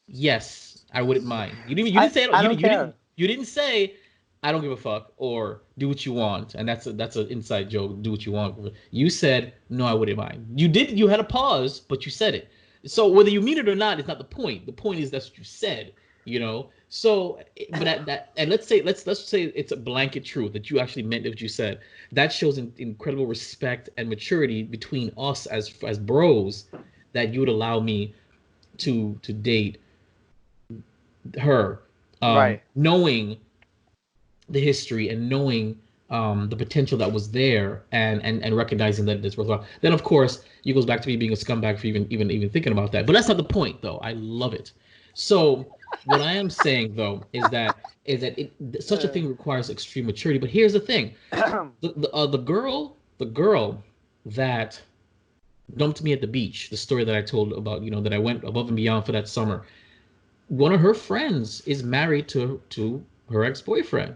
yes, I wouldn't mind. You didn't say I don't care. You didn't say I don't give a fuck or do what you want, and that's an inside joke. Do what you want. You said no, I wouldn't mind. You did. You had a pause, but you said it. So whether you mean it or not is not the point. The point is that's what you said. You know. So, but and let's say it's a blanket truth that you actually meant what you said. That shows incredible respect and maturity between us as bros, that you would allow me to date her, right, knowing the history and knowing the potential that was there, and recognizing that it's worthwhile. Then of course it goes back to me being a scumbag for even thinking about that. But that's not the point, though. I love it. So what I am saying, though, is that such a thing requires extreme maturity. But here's the thing: the girl that dumped me at the beach, the story that I told about, you know, that I went above and beyond for that summer. One of her friends is married to her ex-boyfriend,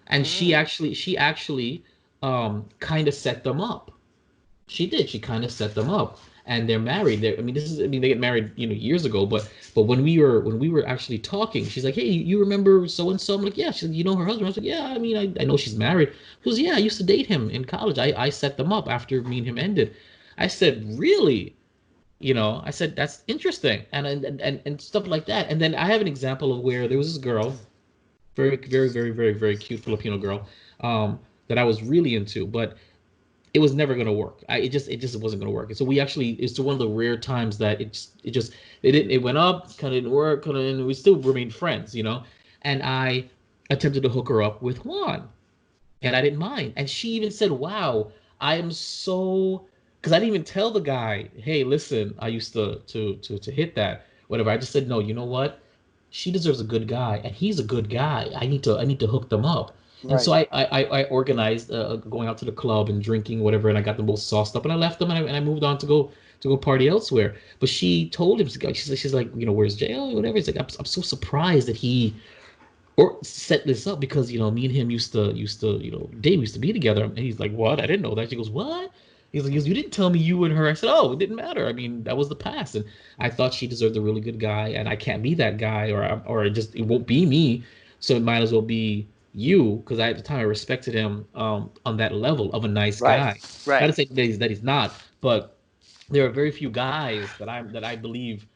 and she actually kind of set them up. She did. She kind of set them up, and they're married. They get married, you know, years ago. But when we were actually talking, she's like, "Hey, you remember so and so?" I'm like, "Yeah." She's like, "You know her husband?" I was like, "Yeah, I mean, I know she's married." She goes, "Yeah, I used to date him in college. I set them up after me and him ended." I said, "Really?" You know, I said, "That's interesting," and stuff like that. And then I have an example of where there was this girl, very, very, very, very, very cute Filipino girl. that I was really into, but it was never gonna work. It just wasn't gonna work. And so it's one of the rare times that it went up, kind of didn't work, and we still remained friends, And I attempted to hook her up with Juan, and I didn't mind. And she even said, "Wow, I am so," because I didn't even tell the guy, "Hey, listen, I used to hit that, whatever." I just said, "No, you know what? She deserves a good guy, and he's a good guy. I need to hook them up." And so I organized going out to the club and drinking whatever, and I got them both sauced up, and I left them, and I moved on to go party elsewhere. But she told him, she's like, "Where's jail, whatever." He's like, I'm so surprised that he or set this up, because me and him used to date, we used to be together. And he's like, "What? I didn't know that." She goes, "What?" He's like, "You didn't tell me you and her." I said, "Oh, it didn't matter. I mean, that was the past." And I thought she deserved a really good guy, and I can't be that guy, or it won't be me. So it might as well be you, because at the time I respected him on that level of a nice guy. Right. Not to say that he's not, but there are very few guys that I believe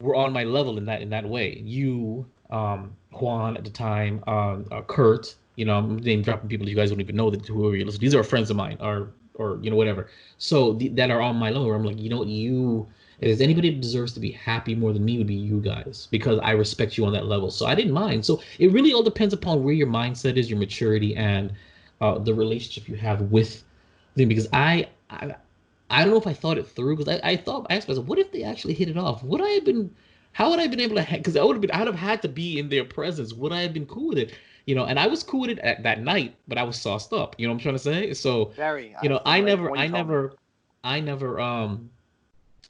were on my level in that way. You, Juan at the time, Kurt. I'm name dropping people you guys don't even know that who you listen. These are friends of mine, or whatever. So that are on my level. Where I'm like, you. If there's anybody that deserves to be happy more than me, would be you guys, because I respect you on that level. So I didn't mind. So it really all depends upon where your mindset is, your maturity, and the relationship you have with them. Because I don't know if I thought it through, because I asked myself, what if they actually hit it off? How would I have been able to, because I'd have had to be in their presence. Would I have been cool with it? And I was cool with it at that night, but I was sauced up. You know what I'm trying to say? So, Very.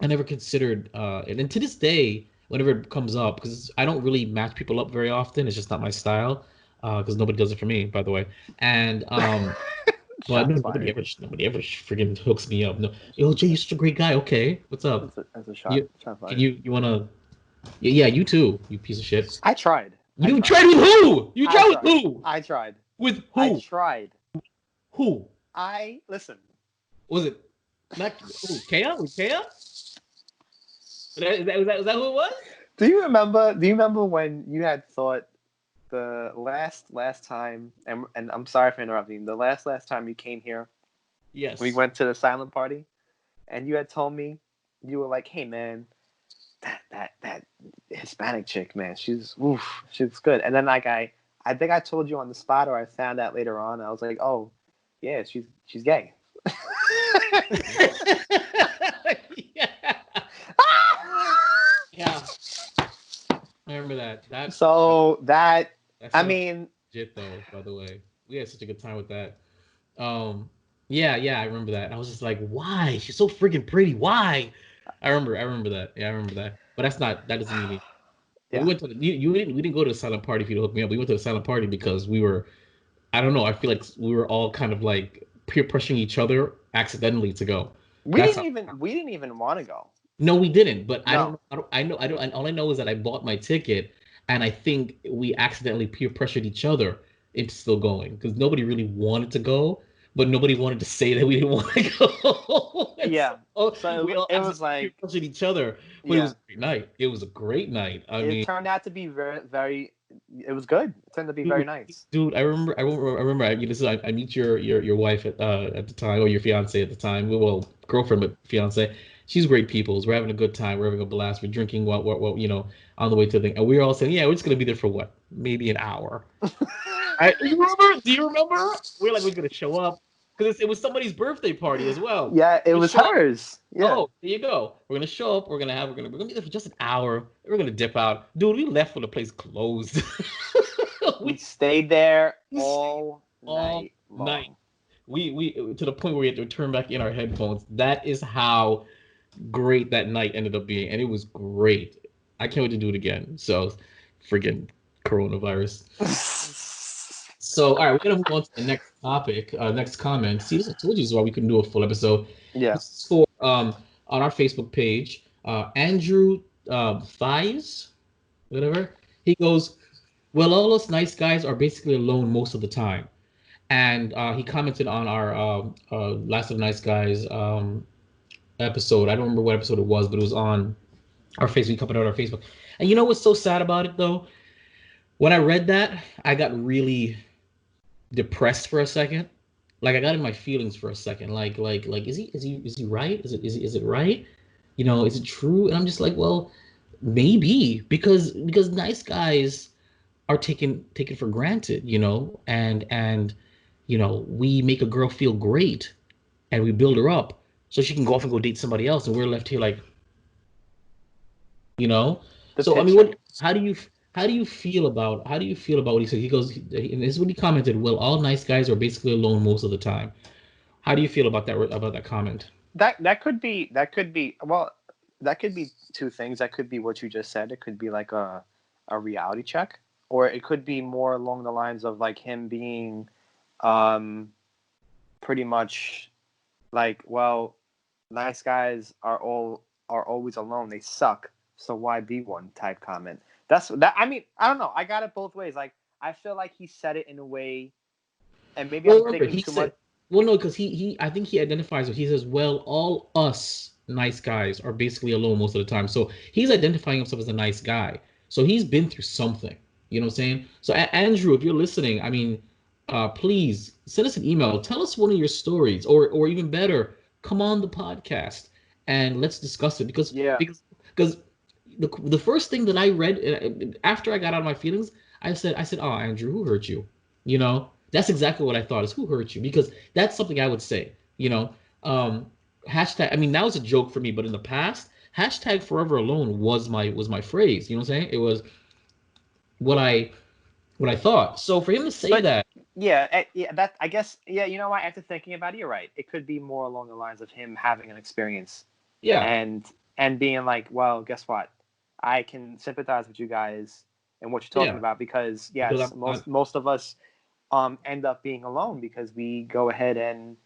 I never considered, and then to this day, whenever it comes up, because I don't really match people up very often. It's just not my style, because nobody does it for me, by the way. And, well, nobody ever freaking hooks me up. No, yo, Jay, you're such a great guy. Okay, what's up? That's a shot. You wanna? Yeah, you too. You piece of shit. I tried. You tried with who? You tried with who? I tried. With who? I tried. Who? Listen. Was it not Kea? Was Kea? Is that who it was? Do you remember when you had thought the last time, and I'm sorry for interrupting, the last time you came here? Yes. We went to the silent party, and you had told me, you were like, "Hey man, that Hispanic chick, man, she's good." And then like I think I told you on the spot, or I found out later on. I was like, "Oh, yeah, she's gay." Yeah. I remember that. I mean, legit though. By the way, we had such a good time with that. Yeah, I remember that. And I was just like, why? She's so freaking pretty. Why? I remember that. Yeah, I remember that. But that doesn't mean me. Yeah. We went to we didn't go to the silent party for you to hook me up. We went to the silent party because we were, I don't know, I feel like we were all kind of like peer pushing each other accidentally to go. We didn't even want to go. No, we didn't. But no. I don't know. All I know is that I bought my ticket, and I think we accidentally peer pressured each other into still going, because nobody really wanted to go, but nobody wanted to say that we didn't want to go. Yeah. So we all it was like peer pressured each other. But yeah. It was a great night. It was a great night. It turned out to be very, very. It was good. It turned out to be very nice. Dude, I remember. I meet your wife at the time, or your fiance at the time. Well, girlfriend, but fiance. She's great people. We're having a good time. We're having a blast. We're drinking what on the way to the thing. And we were all saying, yeah, we're just gonna be there for what? Maybe an hour. Do you remember? We're like, we're gonna show up. Because it was somebody's birthday party as well. Yeah, it was hers. Yeah. Oh, there you go. We're gonna show up. We're gonna be there for just an hour. We're gonna dip out. Dude, we left when the place closed. we stayed there all night. We to the point where we had to turn back in our headphones. That is how great that night ended up being, and it was great. I can't wait to do it again. So, friggin' coronavirus. So, all right, we're gonna move on to the next topic, next comment. See, I told you this is why we couldn't do a full episode. Yeah. This is for on our Facebook page, Andrew Thies, whatever. He goes, "Well, all us nice guys are basically alone most of the time," and he commented on our Last of the Nice Guys episode. I don't remember what episode it was, but it was on our Facebook. We commented on our Facebook. And you know what's so sad about it though? When I read that, I got really depressed for a second. Like I got in my feelings for a second. Like is he right? Is it right? You know, is it true? And I'm just like, well, maybe because nice guys are taken for granted, you know, and you know, we make a girl feel great and we build her up so she can go off and go date somebody else, and we're left here like, you know. The So I mean, picture. what? How do you feel about what he said? He goes, and this is what he commented. Well, all nice guys are basically alone most of the time. How do you feel about that comment? That could be well, that could be two things. That could be what you just said. It could be like a reality check, or it could be more along the lines of like him being um pretty much like, well, nice guys are always alone. They suck. So why be one type comment. That's that. I mean, I don't know. I got it both ways. Like I feel like he said it in a way, and maybe Well, I'm remember, thinking he too much. said, well, no, because I think he identifies with, he says, well, all us nice guys are basically alone most of the time. So he's identifying himself as a nice guy. So he's been through something. You know what I'm saying? So, Andrew, if you're listening, I mean, please send us an email. Tell us one of your stories, or even better, come on the podcast and let's discuss it. Yeah. Because the first thing that I read after I got out of my feelings, I said, oh, Andrew, who hurt you? You know, that's exactly what I thought, is who hurt you? Because that's something I would say, you know. Hashtag, I mean, that was a joke for me, but in the past, hashtag forever alone was my phrase. You know what I'm saying? It was what I thought. So for him to say that, Yeah, that I guess, yeah, you know what? After thinking about it, you're right. It could be more along the lines of him having an experience yeah, and being like, well, guess what? I can sympathize with you guys and what you're talking yeah, about because because yes, most of us end up being alone because we go ahead and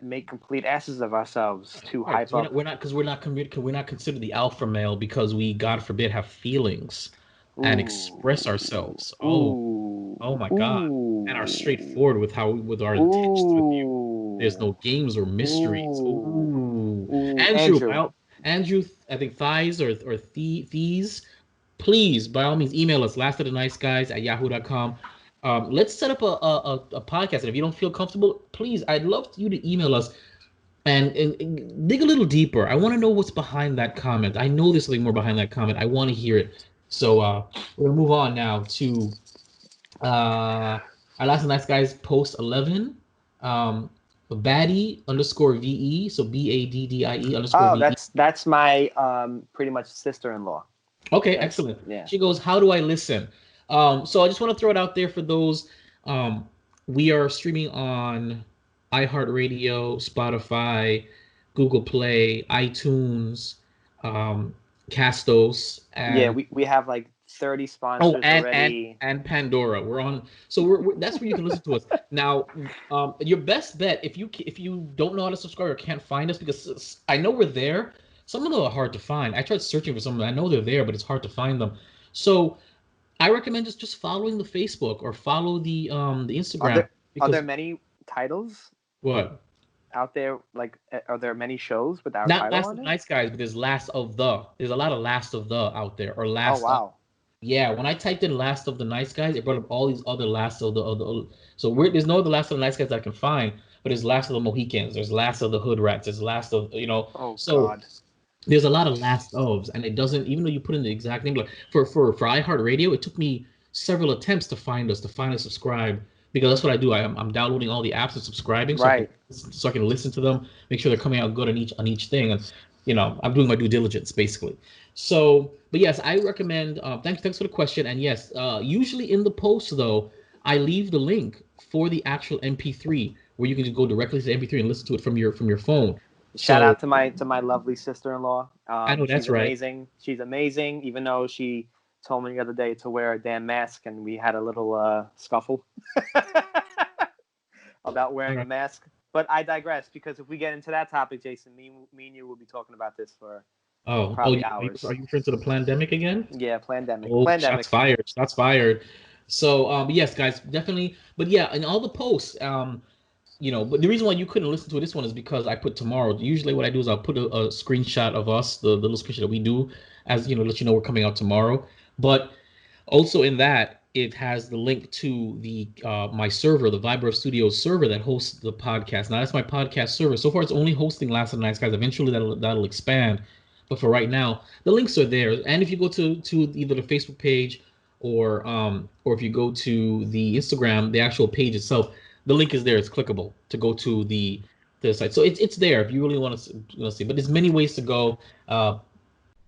make complete asses of ourselves to right. hype up. We're not considered the alpha male because we, God forbid, have feelings and express Ooh, ourselves. ooh, Oh my God. And are ooh, straightforward with our intentions with you. There's no ooh, games or mysteries. ooh, Ooh. ooh, Andrew, Andrew. Andrew, I think thighs or thies, please, by all means, email us, lastoftheniceguys@yahoo.com. Let's set up a podcast. And if you don't feel comfortable, please, I'd love you to email us and dig a little deeper. I want to know what's behind that comment. I know there's something more behind that comment. I want to hear it. So we're gonna move on now to our last nice guys post 11. Baddie underscore VE. So BADDIE underscore Oh, VE. that's my pretty much sister-in-law. Okay, That's excellent. yeah. She goes, how do I listen? So I just want to throw it out there for those. We are streaming on iHeartRadio, Spotify, Google Play, iTunes, Castos, Yeah, and we have like 30 oh, sponsors already. and Pandora. We're on, so we're that's where you can listen to us. Now, your best bet, if you don't know how to subscribe or can't find us, because I know we're there. Some of them are hard to find. I tried searching for some of them. I know they're there, but it's hard to find them. So I recommend just following the Facebook or follow the Are Instagram, there because many titles what? out there? Like, are there many shows with our Not title Last on of it? Nice Guys, but there's Last of the. There's a lot of Last of the out there, or Oh Last of. wow. Yeah, when I typed in Last of the Nice Guys, it brought up all these other Last of the. So there's no other Last of the Nice Guys I can find, but there's Last of the Mohicans, there's Last of the Hood Rats, there's Last of, you know. Oh So God. there's a lot of last ofs, and it doesn't, even though you put in the exact name, like for iHeartRadio, it took me several attempts to find us, to finally subscribe, because that's what I do. I'm downloading all the apps and subscribing Right. so I can listen to them, make sure they're coming out good on each thing, and you know, I'm doing my due diligence basically. So, but yes, I recommend. Thanks for the question, and yes, usually in the post though, I leave the link for the actual MP3 where you can just go directly to the MP3 and listen to it from your phone. Shout So out to my lovely sister-in-law. I know She's that's right. amazing. She's amazing, even though she told me the other day to wear a damn mask, and we had a little scuffle about All wearing a right. mask. But I digress, because if we get into that topic, Jason, me and you will be talking about this for Oh, probably are hours. you referring to the pandemic again? Yeah, pandemic. Oh, shots Pandemic. fired! Shots fired! So, yes, guys, definitely. But yeah, in all the posts, you know, but the reason why you couldn't listen to this one is because I put tomorrow. Usually, what I do is I'll put a screenshot of us, the little screenshot that we do, as you know, let you know we're coming out tomorrow. But Also in that, it has the link to the my server, the Vibro Studios server that hosts the podcast. Now that's my podcast server. So far, it's only hosting Last of the Nice Guys. Eventually, that'll expand, but for right now, the links are there. And if you go to either the Facebook page or if you go to the Instagram, the actual page itself, the link is there. It's clickable to go to the site. So it's there if you really want to see. But there's many ways to go.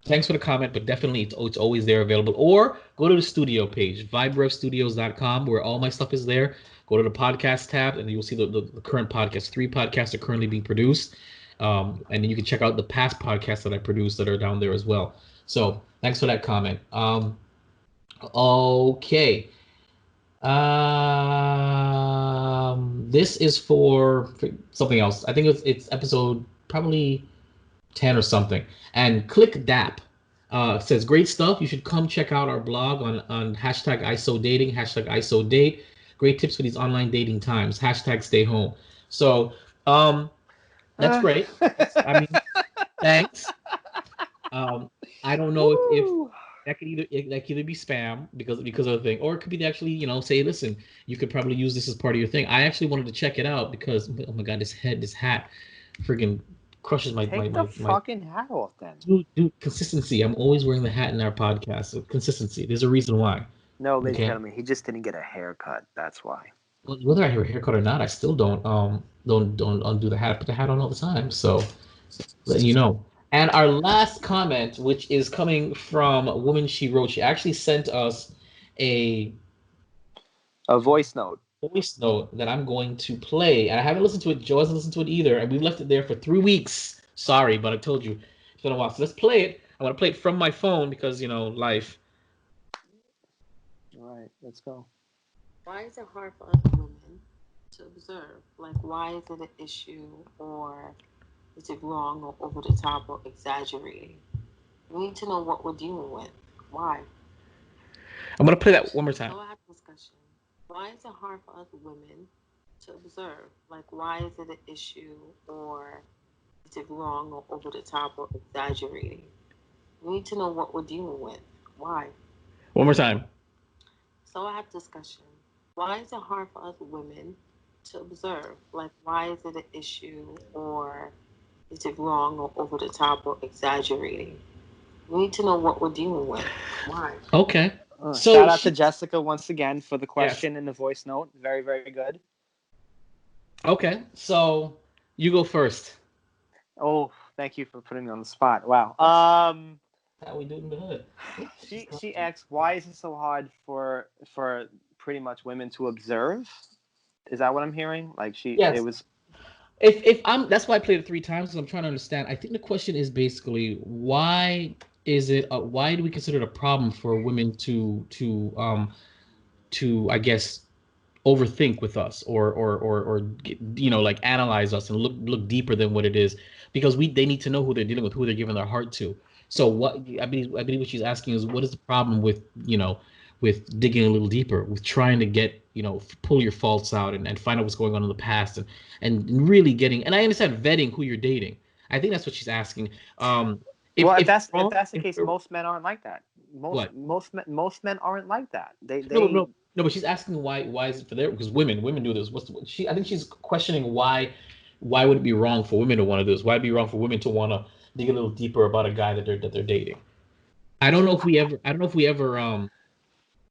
Thanks for the comment, but definitely it's always there available. Or go to the studio page, vibrevstudios.com, where all my stuff is there. Go to the podcast tab, and you'll see the current podcast. 3 podcasts are currently being produced. And then you can check out the past podcasts that I produced that are down there as well. So thanks for that comment. Okay. This is for something else. I think it's episode probably 10 or something. And Click DAP says, great stuff. You should come check out our blog on hashtag ISO dating, hashtag ISO date. Great tips for these online dating times. Hashtag stay home. So that's great. I mean, thanks. I don't know if that could either be spam because of the thing, or it could be actually, say, listen, you could probably use this as part of your thing. I actually wanted to check it out because, oh my God, this hat friggin' crushes my fucking hat off then. Dude, consistency. I'm always wearing the hat in our podcast. So consistency. There's a reason why. No, ladies and gentlemen, he just didn't get a haircut. That's why. Well, whether I have a haircut or not, I still don't undo the hat. I put the hat on all the time. So letting you know. And our last comment, which is coming from a woman, she wrote. She actually sent us a voice note. Voice note that I'm going to play, and I haven't listened to it. Joe hasn't listened to it either, and we've left it there for 3 weeks. Sorry, but I told you it's been a while. So let's play it. I want to play it from my phone because life. All right, let's go. Why is it hard for other women to observe? Like, why is it an issue, or is it wrong or over the top or exaggerating? We need to know what we're dealing with. Why? I'm gonna play that one more time. So I have a discussion. Why is it hard for other women to observe? Like, why is it an issue, or is it wrong or over the top or exaggerating? We need to know what we're dealing with. Why? One more time. So I have discussion. Why is it hard for other women to observe? Like, why is it an issue, or is it wrong or over the top or exaggerating? We need to know what we're dealing with. Why? Okay. So shout out to Jessica once again for the question in the voice note. Very, very good. Okay, so you go first. Oh, thank you for putting me on the spot. Wow. How we doing good? She asks, why is it so hard for pretty much women to observe? Is that what I'm hearing? Like Yes. It was. If I'm, that's why I played it 3 times, because I'm trying to understand. I think the question is basically, why is it? Why do we consider it a problem for women to I guess overthink with us, or like analyze us and look deeper than what it is, because they need to know who they're dealing with, who they're giving their heart to. So what I believe what she's asking is, what is the problem with with digging a little deeper, with trying to get pull your faults out and find out what's going on in the past, and really getting, and I understand vetting who you're dating. I think that's what she's asking. If that's the case, most men aren't like that. Most men aren't like that. No, but she's asking why is it for there? Because women do this. I think she's questioning why would it be wrong for women to want to do this? Why would it be wrong for women to want to dig a little deeper about a guy that they're dating? I don't know if we ever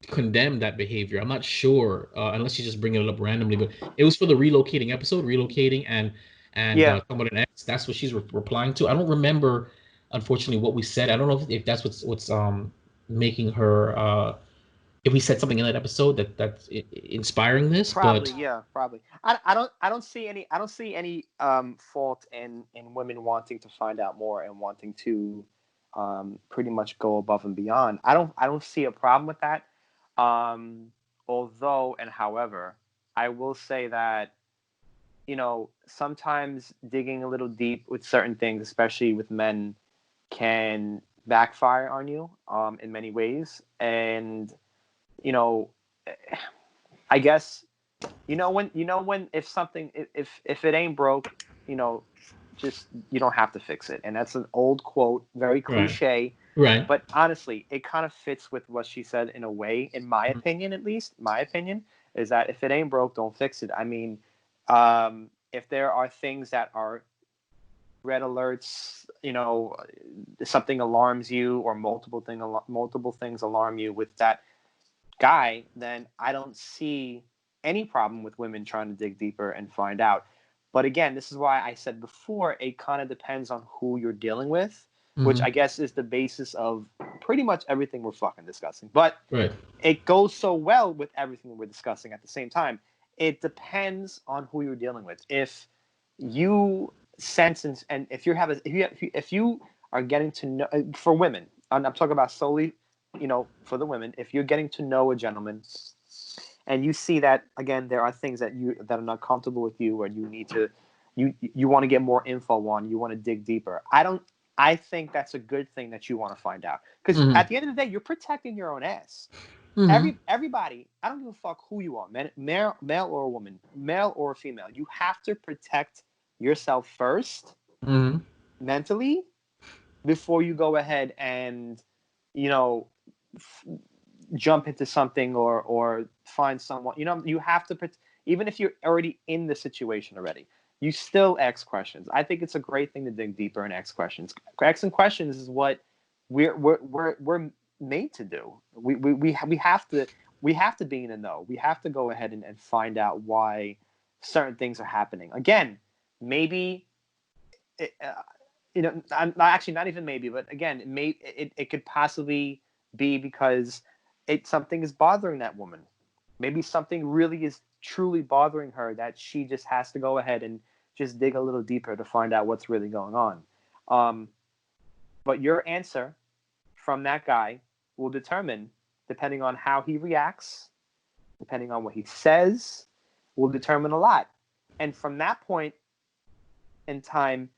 condemn that behavior. I'm not sure, unless she's just bringing it up randomly. But it was for the relocating episode, and talking about an ex. That's what she's replying to. I don't remember, unfortunately, what we said. I don't know if that's what's making her. If we said something in that episode that's inspiring this. Probably, but yeah, probably. I don't see any fault in women wanting to find out more and wanting to pretty much go above and beyond. I don't see a problem with that. Although and however, I will say that sometimes digging a little deep with certain things, especially with men, can backfire on you in many ways. And I guess when if something, if it ain't broke, just you don't have to fix it. And that's an old quote, very cliche. Right. But honestly, it kind of fits with what she said in a way, in my opinion, at least. My opinion is that if it ain't broke, don't fix it. I mean, if there are things that are red alerts, something alarms you, or multiple things alarm you with that guy, then I don't see any problem with women trying to dig deeper and find out. But again, this is why I said before, it kind of depends on who you're dealing with, which I guess is the basis of pretty much everything we're fucking discussing. But Right. it goes so well with everything we're discussing at the same time. It depends on who you're dealing with. If you sense and if you are getting to know, for women, I'm talking about solely, for the women, if you're getting to know a gentleman and you see that, again, there are things that are not comfortable with you, or you need to, you want to get more info on, you want to dig deeper. I think that's a good thing that you want to find out, because at the end of the day, you're protecting your own ass. Everybody, I don't give a fuck who you are, male or woman, male or female, you have to protect yourself first, mentally, before you go ahead and, jump into something, or find someone. You have to, even if you're already in the situation already, you still ask questions. I think it's a great thing to dig deeper and ask questions. Asking questions is what we're made to do. We have to be in the know. We have to go ahead and find out why certain things are happening. Again, maybe I'm actually not even maybe, but again, it could possibly be because something is bothering that woman. Maybe something really is truly bothering her that she just has to go ahead and just dig a little deeper to find out what's really going on. But your answer from that guy will determine, depending on how he reacts, depending on what he says, will determine a lot. And from that point in time,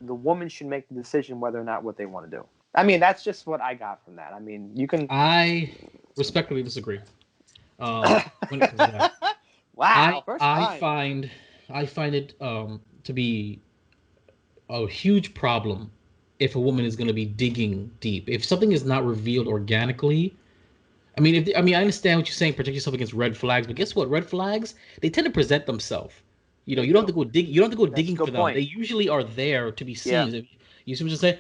the woman should make the decision whether or not what they want to do. I mean, that's just what I got from that. I mean, you can. I respectfully disagree. When it comes to that. Wow. I find it to be a huge problem if a woman is going to be digging deep. If something is not revealed organically, I mean, I understand what you're saying, protect yourself against red flags, but guess what? Red flags, they tend to present themselves. You don't have to go dig. You don't have to go digging for them. They usually are there to be seen. Yeah. You see what I'm saying?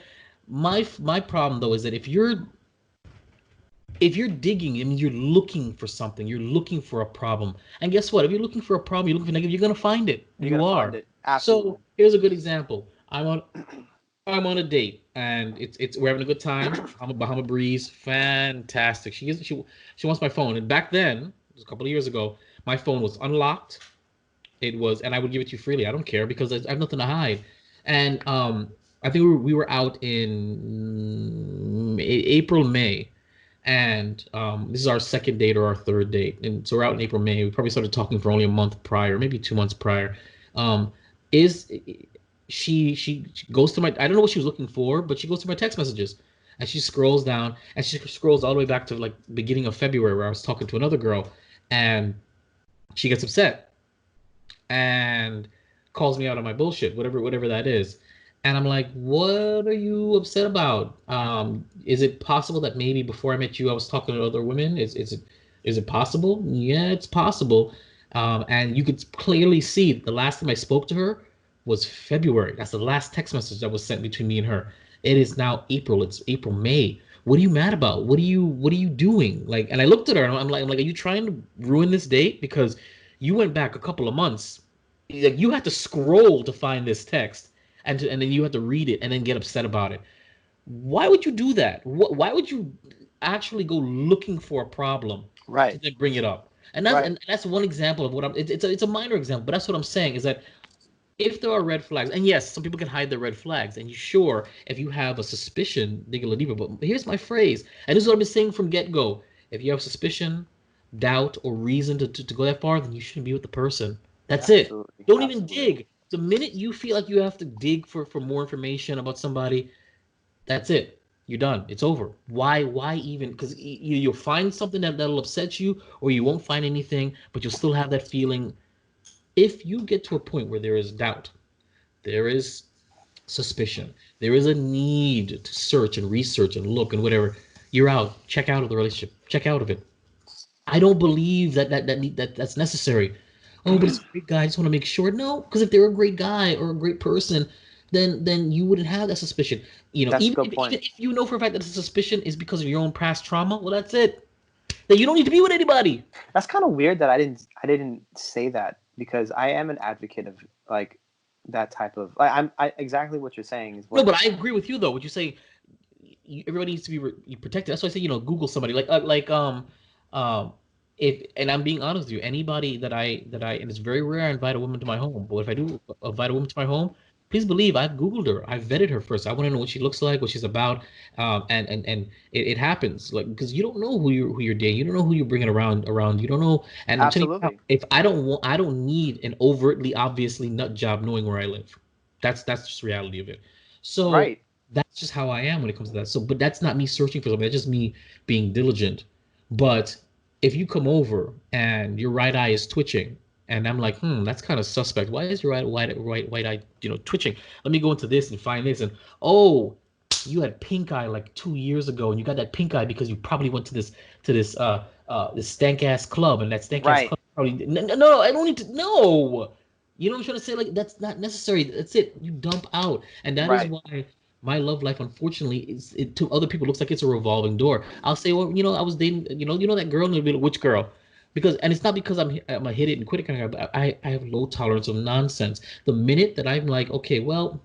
My problem though is that if you're digging, I mean, you're looking for something. You're looking for a problem. And guess what? If you're looking for a problem, you're looking for negative, you're gonna find it. You are. Find it. Absolutely. So here's a good example. I'm on a date, and we're having a good time. I'm a Bahama Breeze, fantastic. She wants my phone, and back then, it was a couple of years ago, my phone was unlocked. And I would give it to you freely. I don't care because I have nothing to hide. And I think we were out in April, May, and this is our second date or our third date, and so we're out in April, May. We probably started talking for only a month prior, maybe 2 months prior. She goes to my, I don't know what she was looking for, but she goes to my text messages, and she scrolls down, and she scrolls all the way back to like beginning of February, where I was talking to another girl, and she gets upset and calls me out on my bullshit, whatever that is. And I'm like, what are you upset about? Is it possible that maybe before I met you, I was talking to other women? Is it possible? Yeah, it's possible. And you could clearly see the last time I spoke to her was February. That's the last text message that was sent between me and her. It is now April. It's April, May. What are you mad about? What are you doing? Like, and I looked at her and I'm like, are you trying to ruin this date? Because you went back a couple of months. Like, you had to scroll to find this text, and then you had to read it and then get upset about it. Why would you do that? Why would you actually go looking for a problem, right, to then bring it up? And that's one example of what it's a minor example, but that's what I'm saying is that if there are red flags, and yes, some people can hide their red flags, and sure, if you have a suspicion, dig a little deeper. But here's my phrase, and this is what I've been saying from get-go: if you have suspicion, doubt, or reason to go that far, then you shouldn't be with the person. That's Absolutely. It. Don't Absolutely. Even dig. The minute you feel like you have to dig for more information about somebody, that's it. You're done. It's over. Why even? Because you'll find something that'll upset you, or you won't find anything, but you'll still have that feeling. If you get to a point where there is doubt, there is suspicion. There is a need to search and research and look and whatever. You're out. Check out of the relationship. Check out of it. I don't believe that's necessary. Oh, but it's a great guy. I just want to make sure. No, because if they're a great guy or a great person, then you wouldn't have that suspicion. That's a Even good if, point. even if you know for a fact that the suspicion is because of your own past trauma, well, that's it. Then you don't need to be with anybody. That's kind of weird that I didn't say that, because I am an advocate of like that type of exactly what you're saying is what. No, but I agree with you though. What you say, everybody needs to be protected. That's why I say, Google somebody um, if, and I'm being honest with you, anybody and it's very rare I invite a woman to my home, but if I do invite a woman to my home, please believe I've Googled her, I've vetted her first. I want to know what she looks like, what she's about, and it happens, like, because you don't know who you're dating, you don't know who you're bringing around, you don't know, and I'm telling you now, Absolutely. if I don't need an overtly obviously nut job knowing where I live. That's just the reality of it. So Right. that's just how I am when it comes to that. So, but that's not me searching for something. That's just me being diligent. But if you come over and your right eye is twitching, and I'm like, that's kind of suspect. Why is your right eye, twitching? Let me go into this and find this. And oh, you had pink eye like 2 years ago, and you got that pink eye because you probably went to this stank ass club, and that stank ass Right. club probably no, I don't need to know. You know what I'm trying to say? Like, that's not necessary. That's it. You dump out, and that is Right. why my love life, unfortunately, to other people looks like it's a revolving door. I'll say, well, I was dating, that girl, and they'll be like, which girl? And it's not because I'm a hit it and quit it kind of guy, but I have low tolerance of nonsense. The minute that I'm like, okay, well,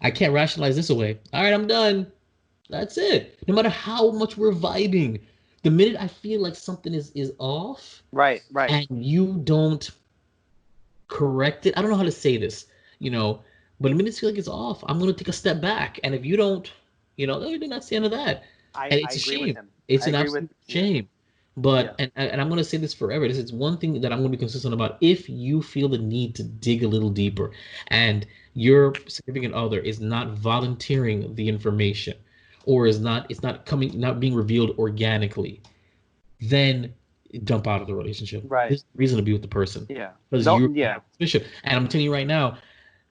I can't rationalize this away. All right, I'm done. That's it. No matter how much we're vibing, the minute I feel like something is off, Right. and you don't correct it, I don't know how to say this, but the minute I feel like it's off, I'm gonna take a step back. And if you don't, then that's the end of that. And I it's a agree with shame. him. It's I an agree with absolute shame. But yeah. and I'm gonna say this forever. This is one thing that I'm gonna be consistent about. If you feel the need to dig a little deeper, and your significant other is not volunteering the information, or not being revealed organically, then dump out of the relationship. Right. There's reason to be with the person. Yeah. Because No. you're Yeah. suspicious. And I'm telling you right now,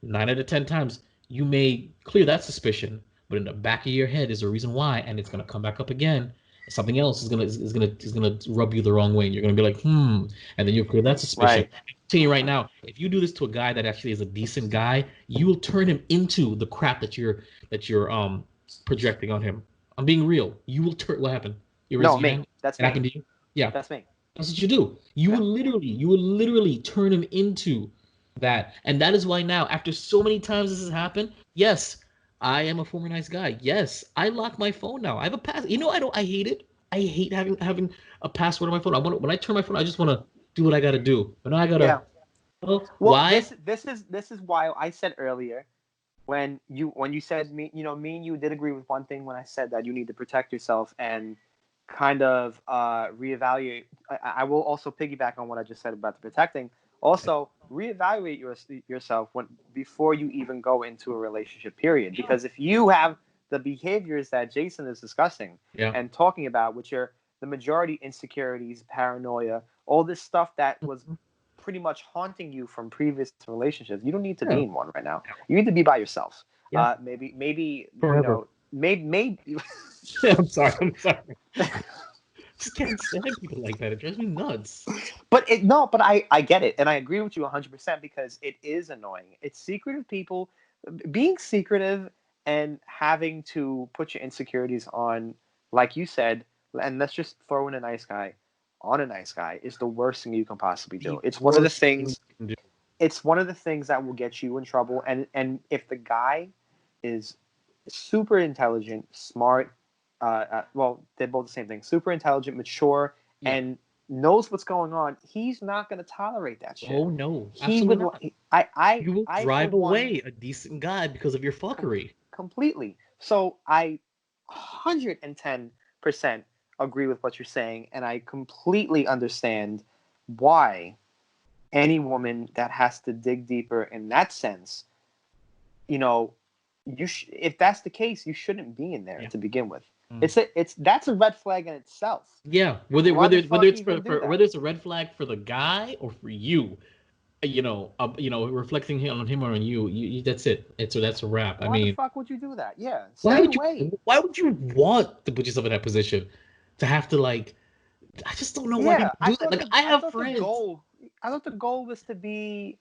9 out of 10 times, you may clear that suspicion, but in the back of your head is a reason why, and it's gonna come back up again. Something else is gonna rub you the wrong way, and you're gonna be like, and then you'll clear that suspicion. Right. I'm telling you right now, if you do this to a guy that actually is a decent guy, you will turn him into the crap that you're projecting on him. I'm being real. You will turn. What happened? No, me. That's It me. happened to you. Yeah. That's me. That's what you do. You will literally turn him into that. And that is why now, after so many times this has happened, yes, I am a former nice guy. Yes, I lock my phone now. I have a pass. I hate it. I hate having a password on my phone. When I turn my phone, I just want to do what I got to do. But now I got to, well, why? this is why I said earlier, when you said me and you did agree with one thing when I said that you need to protect yourself and kind of reevaluate. I will also piggyback on what I just said about the protecting. Also, reevaluate yourself before you even go into a relationship. Period. Because if you have the behaviors that Jason is discussing and talking about, which are the majority insecurities, paranoia, all this stuff that was pretty much haunting you from previous relationships, you don't need to be in one right now. You need to be by yourself. Yeah. Maybe Forever. maybe. I'm sorry. Just can't stand people like that. It drives me nuts. But I get it, and I agree with you 100% because it is annoying. It's secretive people being secretive and having to put your insecurities on, like you said, and let's just throw in a nice guy on a nice guy is the worst thing you can possibly do. It's one of the things. It's one of the things that will get you in trouble. And if the guy is super intelligent, smart, well, they're both the same thing. Super intelligent, mature, and knows what's going on. He's not going to tolerate that shit. Oh no, he would. not. You will drive away a decent guy because of your fuckery. Completely. So I 110% agree with what you're saying, and I completely understand why any woman that has to dig deeper in that sense, if that's the case, you shouldn't be in there to begin with. That's a red flag in itself. Yeah, whether it's a red flag for the guy or for you, reflecting on him or on you, that's it. That's a wrap. Why the fuck would you do that? Yeah, Why stay would away. Why would you want to put yourself in that position? To have to like, I just don't know why Yeah, people do that. Like, I have friends. I thought the goal was to be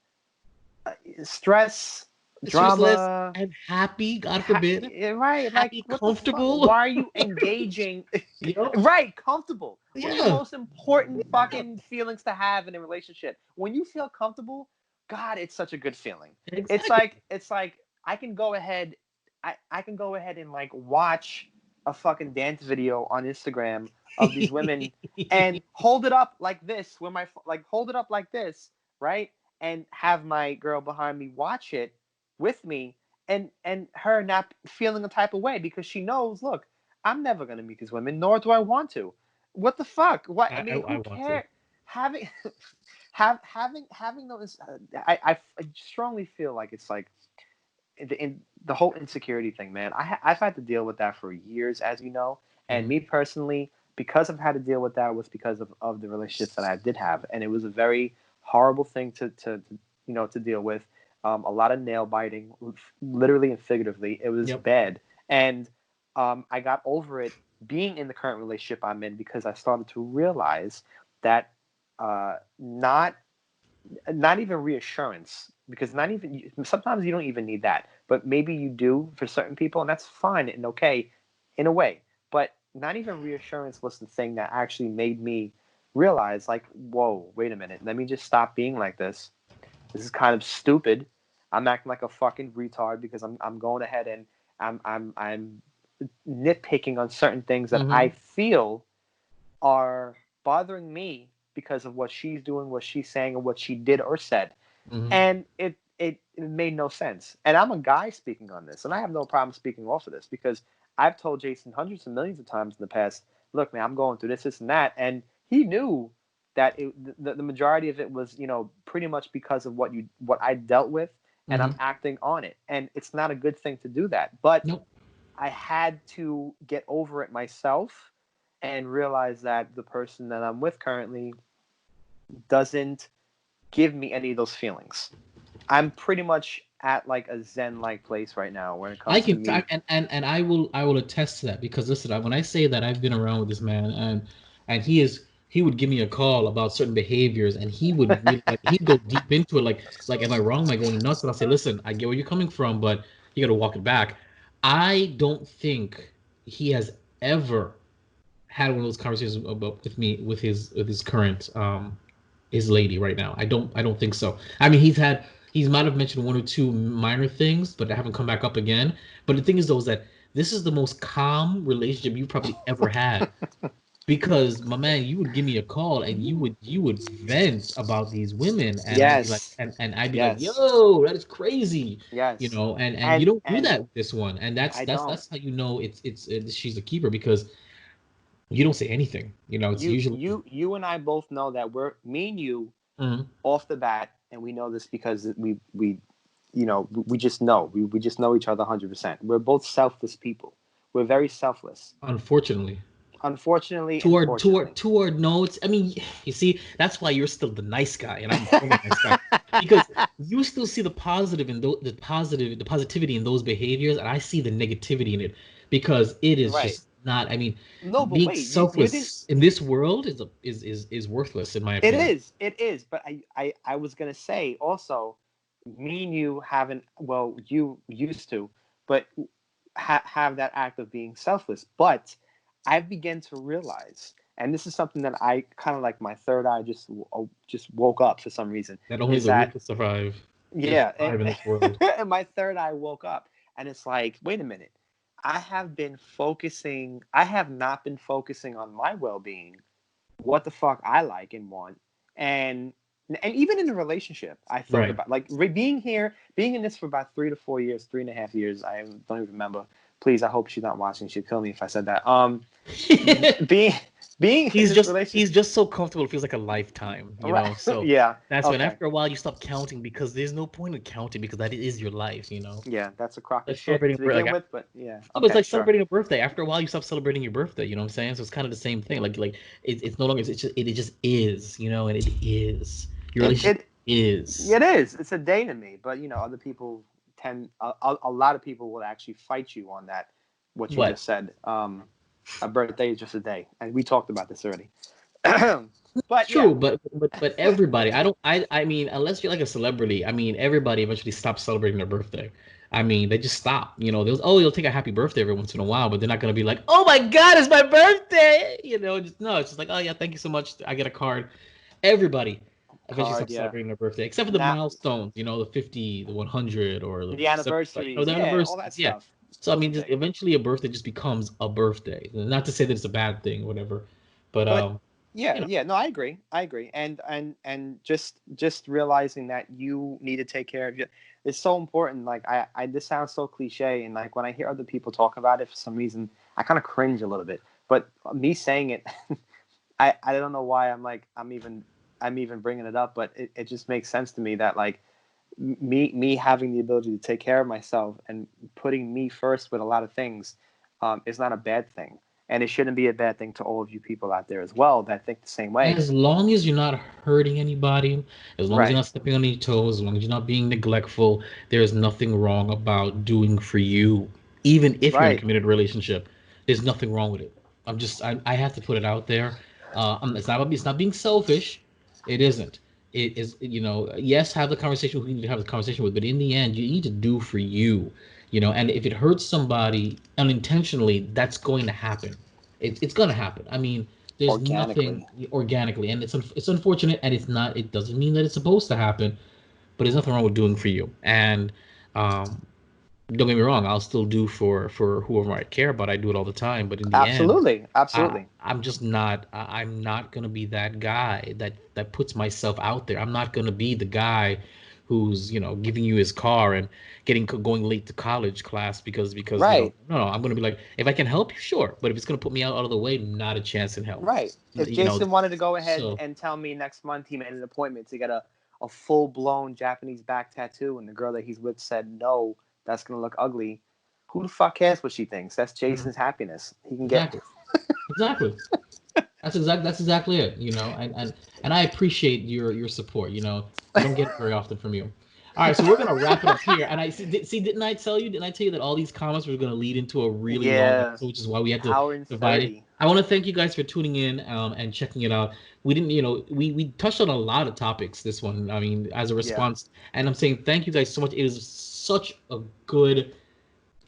stress, Stressless drama, and happy, God forbid. right? Like, Happy, what the fuck? comfortable. Why are you engaging? You Right, comfortable. One of the Yeah. most important fucking feelings to have in a relationship. When you feel comfortable, God, it's such a good feeling. Exactly. It's like I can go ahead, I can go ahead and like watch a fucking dance video on Instagram of these women and hold it up like this, hold it up like this, right? And have my girl behind me watch it with me, and her not feeling the type of way because she knows, look, I'm never gonna meet these women, nor do I want to. What the fuck? What I mean, I who want to. cares? Having having those, I strongly feel like it's like in the whole insecurity thing, man. I've had to deal with that for years, as you know, and me personally, because I've had to deal with that was because of the relationships that I did have, and it was a very horrible thing to deal with. A lot of nail biting, literally and figuratively. It was Yep. bad, and I got over it being in the current relationship I'm in because I started to realize that not even reassurance, because not even sometimes you don't even need that, but maybe you do for certain people, and that's fine and okay in a way, but not even reassurance was the thing that actually made me realize, like, whoa, wait a minute, let me just stop being like this is kind of stupid. I'm acting like a fucking retard because I'm going ahead and I'm nitpicking on certain things that I feel are bothering me because of what she's doing, what she's saying, or what she did or said. And it made no sense. And I'm a guy speaking on this, and I have no problem speaking off of this because I've told Jason hundreds of millions of times in the past, look, man, I'm going through this, and that. And he knew that the majority of it was, pretty much because of what I dealt with, and I'm acting on it. And it's not a good thing to do that. But Nope. I had to get over it myself and realize that the person that I'm with currently doesn't give me any of those feelings. I'm pretty much at like a Zen-like place right now when it comes to me. And I will attest to that because listen, when I say that I've been around with this man and he would give me a call about certain behaviors and he would really, like, he'd go deep into it, like am I wrong, am I going nuts? And I'll say, listen, I get where you're coming from, but you got to walk it back. I don't think he has ever had one of those conversations about with his current his lady right now. I don't think so. I mean, he might have mentioned one or two minor things, but they haven't come back up again. But the thing is, though, is that this is the most calm relationship you probably ever had. Because my man, you would give me a call and you would vent about these women, and I'd be like, Yes. and I'd be like, Yes. yo, that is crazy, Yes. and you don't do And that with this one, and that's I that's don't. that's how you know she's a keeper because you don't say anything. It's usually You and I both know that me and you off the bat, and we know this because we just know we just know each other 100%. We're both selfless people. We're very selfless. unfortunately. Unfortunately and Toward fortunately. toward notes. I mean, you see, that's why you're still the nice guy, and I'm the nice guy because you still see the positive in the positivity in those behaviors, and I see the negativity in it because it is Right. just not. I mean, No, but being wait, you didn't. selfless in this world is worthless in my It opinion. is. It is. But I was gonna say also, me and you haven't. Well, you used to, but have that act of being selfless. But I've begun to realize, and this is something that I kind of like my third eye just woke up for some reason. That only Is the weak that will survive. yeah? Survive in this world. And my third eye woke up, and it's like, wait a minute. I have been focusing. I have not been focusing on my well-being, what the fuck I like and want, and even in a relationship, I thought Right. about like being in this for about 3 to 4 years, 3.5 years. I don't even remember. Please, I hope she's not watching. She'd kill me if I said that. Being in this relationship, he's just so comfortable. It feels like a lifetime, right? So Yeah. that's when Okay. after a while you stop counting because there's no point in counting because that is your life. Yeah, that's a crock of Like shit celebrating to like begin with, but yeah. but it's Okay, like sure. celebrating a birthday. After a while you stop celebrating your birthday. You know what I'm saying? So it's kind of the same thing. It's no longer it just is. And it is your It relationship it is. It is. It's a day to me, but other people a lot of people will actually fight you on that. What you just said. A birthday is just a day, and we talked about this already. But true, but everybody. I mean, unless you're like a celebrity, I mean, everybody eventually stops celebrating their birthday. I mean, they just stop. You'll take a happy birthday every once in a while, but they're not gonna be like, oh my God, it's my birthday. It's just like, oh yeah, thank you so much. I get a card. Everybody eventually stops celebrating their birthday, except for the milestones. The 50, the 100, or the anniversaries. the anniversaries. All that stuff. So I mean, eventually a birthday just becomes a birthday. Not to say that it's a bad thing, whatever, but no, I agree, and just realizing that you need to take care of you, it's so important. Like I this sounds so cliche, and like when I hear other people talk about it, for some reason I kind of cringe a little bit, but me saying it, I don't know why I'm even bringing it up, but it just makes sense to me that like me having the ability to take care of myself and putting me first with a lot of things is not a bad thing. And it shouldn't be a bad thing to all of you people out there as well that think the same way. As long as you're not hurting anybody, as long as you're not stepping on any toes, as long as you're not being neglectful, there's nothing wrong about doing for you. Even if you're in a committed relationship, there's nothing wrong with it. I have to put it out there. It's not being selfish. It isn't. It is, yes, have the conversation with who you need to have the conversation with, but in the end, you need to do for you. And if it hurts somebody unintentionally, that's going to happen. It's going to happen. I mean, there's nothing organically, and it's unfortunate, and it doesn't mean that it's supposed to happen, but there's nothing wrong with doing for you. And don't get me wrong, I'll still do for whoever I care about. I do it all the time, but in the end, absolutely, I'm just not. I'm not gonna be that guy that puts myself out there. I'm not gonna be the guy who's giving you his car and going late to college class because no, I'm gonna be like, if I can help you, sure, but if it's gonna put me out of the way, not a chance in hell. Right. If Jason wanted to go ahead and tell me next month he made an appointment to get a full-blown Japanese back tattoo, and the girl that he's with said no, that's gonna look ugly, who the fuck cares what she thinks? That's Jason's happiness. He can get exactly. That's exactly it. And I appreciate your support. I don't get it very often from you. All right, so we're gonna wrap it up here. And didn't I tell you that all these comments were gonna lead into a really long episode, which is why we had to divide it. I want to thank you guys for tuning in and checking it out. We didn't, we touched on a lot of topics this one. I mean, as a response, and I'm saying thank you guys so much. It is such a good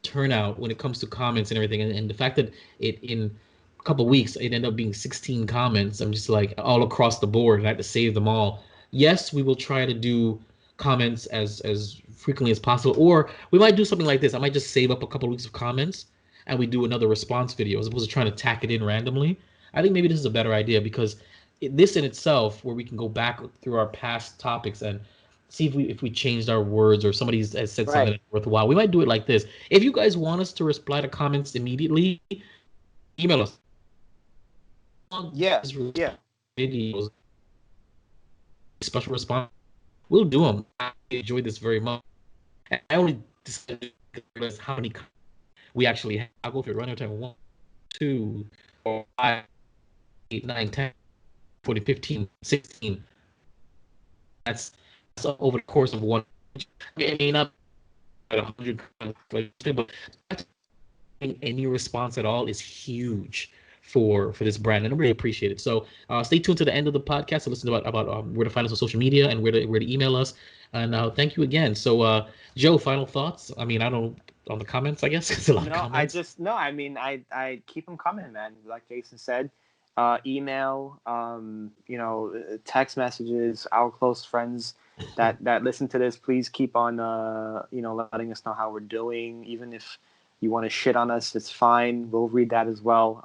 turnout when it comes to comments and everything, and the fact that in a couple of weeks it ended up being 16 comments. I'm just like all across the board, and I had to save them all. Yes, we will try to do comments as frequently as possible, or we might do something like this. I might just save up a couple of weeks of comments and we do another response video as opposed to trying to tack it in randomly. I think maybe this is a better idea because this in itself, where we can go back through our past topics and see if we changed our words or somebody has said something that's worthwhile. We might do it like this. If you guys want us to reply to comments immediately, email us. Videos, special response. We'll do them. I enjoyed this very much. I only decided to realize how many we actually have. I'll go through it. Run out of time. 1, 2, 4, 5, 8, 9, 10, 14, 15, 16. That's over the course of one. It may not be 100, but any response at all is huge for this brand, and I really appreciate it. So stay tuned to the end of the podcast to listen about where to find us on social media and where to email us. And thank you again. So Joe, final thoughts? I mean, I don't on the comments, I guess. It's a lot of comments. I keep them coming, man. Like Jason said, email, text messages. Our close friends that listen to this, please keep on letting us know how we're doing. Even if you want to shit on us, it's fine. We'll read that as well.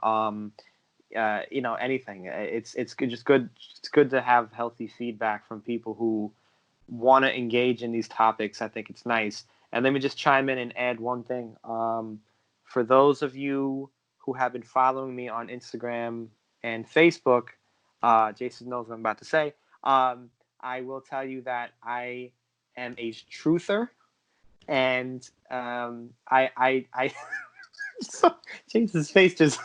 Anything. It's good. Just good. It's good to have healthy feedback from people who want to engage in these topics. I think it's nice. And let me just chime in and add one thing. For those of you who have been following me on Instagram and Facebook, Jason knows what I'm about to say. I will tell you that I am a truther. And I so James's face just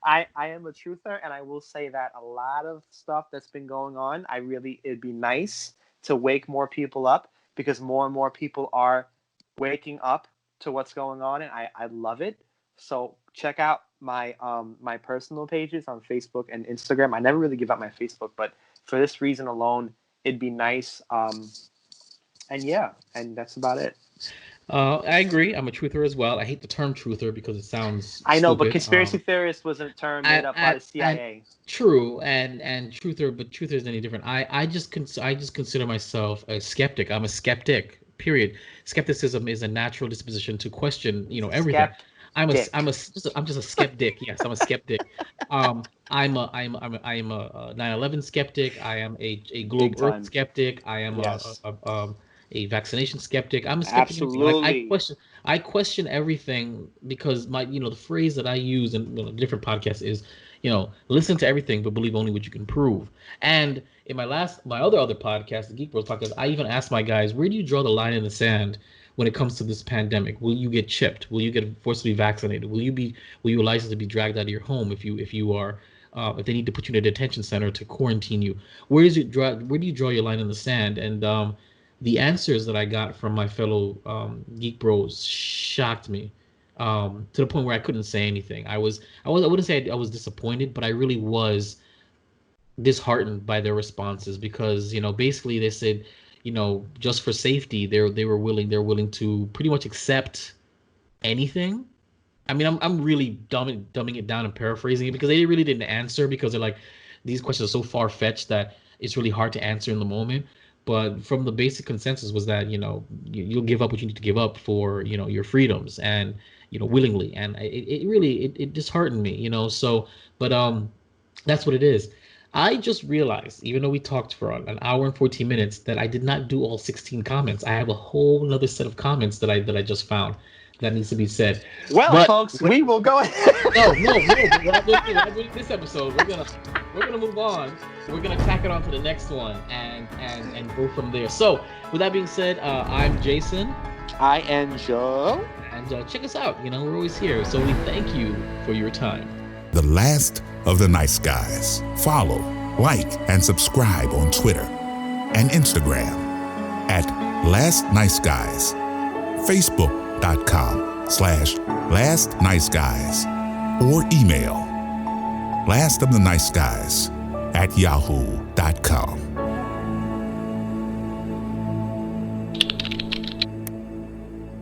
I am a truther, and I will say that a lot of stuff that's been going on, it'd be nice to wake more people up, because more and more people are waking up to what's going on, and I love it. So check out my personal pages on Facebook and Instagram. I never really give out my Facebook, but for this reason alone, it'd be nice. And yeah, and that's about it. I agree. I'm a truther as well. I hate the term truther because it sounds I know, stupid. but conspiracy theorist was a term made up by the CIA. True, and truther, but truther isn't any different. I just consider myself a skeptic. I'm a skeptic. Period. Skepticism is a natural disposition to question, everything. I'm just a skeptic. Yes, I'm a skeptic. I'm a 9/11 skeptic. I am a globe Earth skeptic. I am a vaccination skeptic. I'm a skeptic. Absolutely. I question everything, because the phrase that I use in different podcasts is, listen to everything but believe only what you can prove. And in my other podcast, the Geek Bros podcast, I even asked my guys, where do you draw the line in the sand when it comes to this pandemic? Will you get chipped? Will you get forcibly vaccinated? Will you license to be dragged out of your home if they need to put you in a detention center to quarantine you? Where do you draw your line in the sand? And the answers that I got from my fellow Geek Bros shocked me, to the point where I couldn't say anything. I wouldn't say I was disappointed, but I really was disheartened by their responses, because basically they said, just for safety, they're willing to pretty much accept anything. I mean, I'm really dumbing it down and paraphrasing it, because they really didn't answer, because they're like, these questions are so far-fetched that it's really hard to answer in the moment. But from the basic consensus was that, you'll give up what you need to give up for, your freedoms, and, willingly. And it really disheartened me, so, but that's what it is. I just realized, even though we talked for an hour and 14 minutes, that I did not do all 16 comments. I have a whole other set of comments that I just found that needs to be said. Well, folks, we will go ahead. No. We're not doing this episode. We're gonna move on. We're gonna tack it on to the next one and go from there. So, with that being said, I'm Jason. I am Joe. And check us out. We're always here. So we thank you for your time. The Last of the Nice Guys. Follow, like, and subscribe on Twitter and Instagram at Last Nice Guys. Facebook.com/Last Nice Guys, or email lastoftheniceguys@yahoo.com.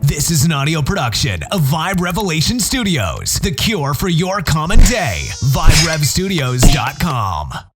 This is an audio production of Vibe Revelation Studios, the cure for your common day. VibeRevStudios.com.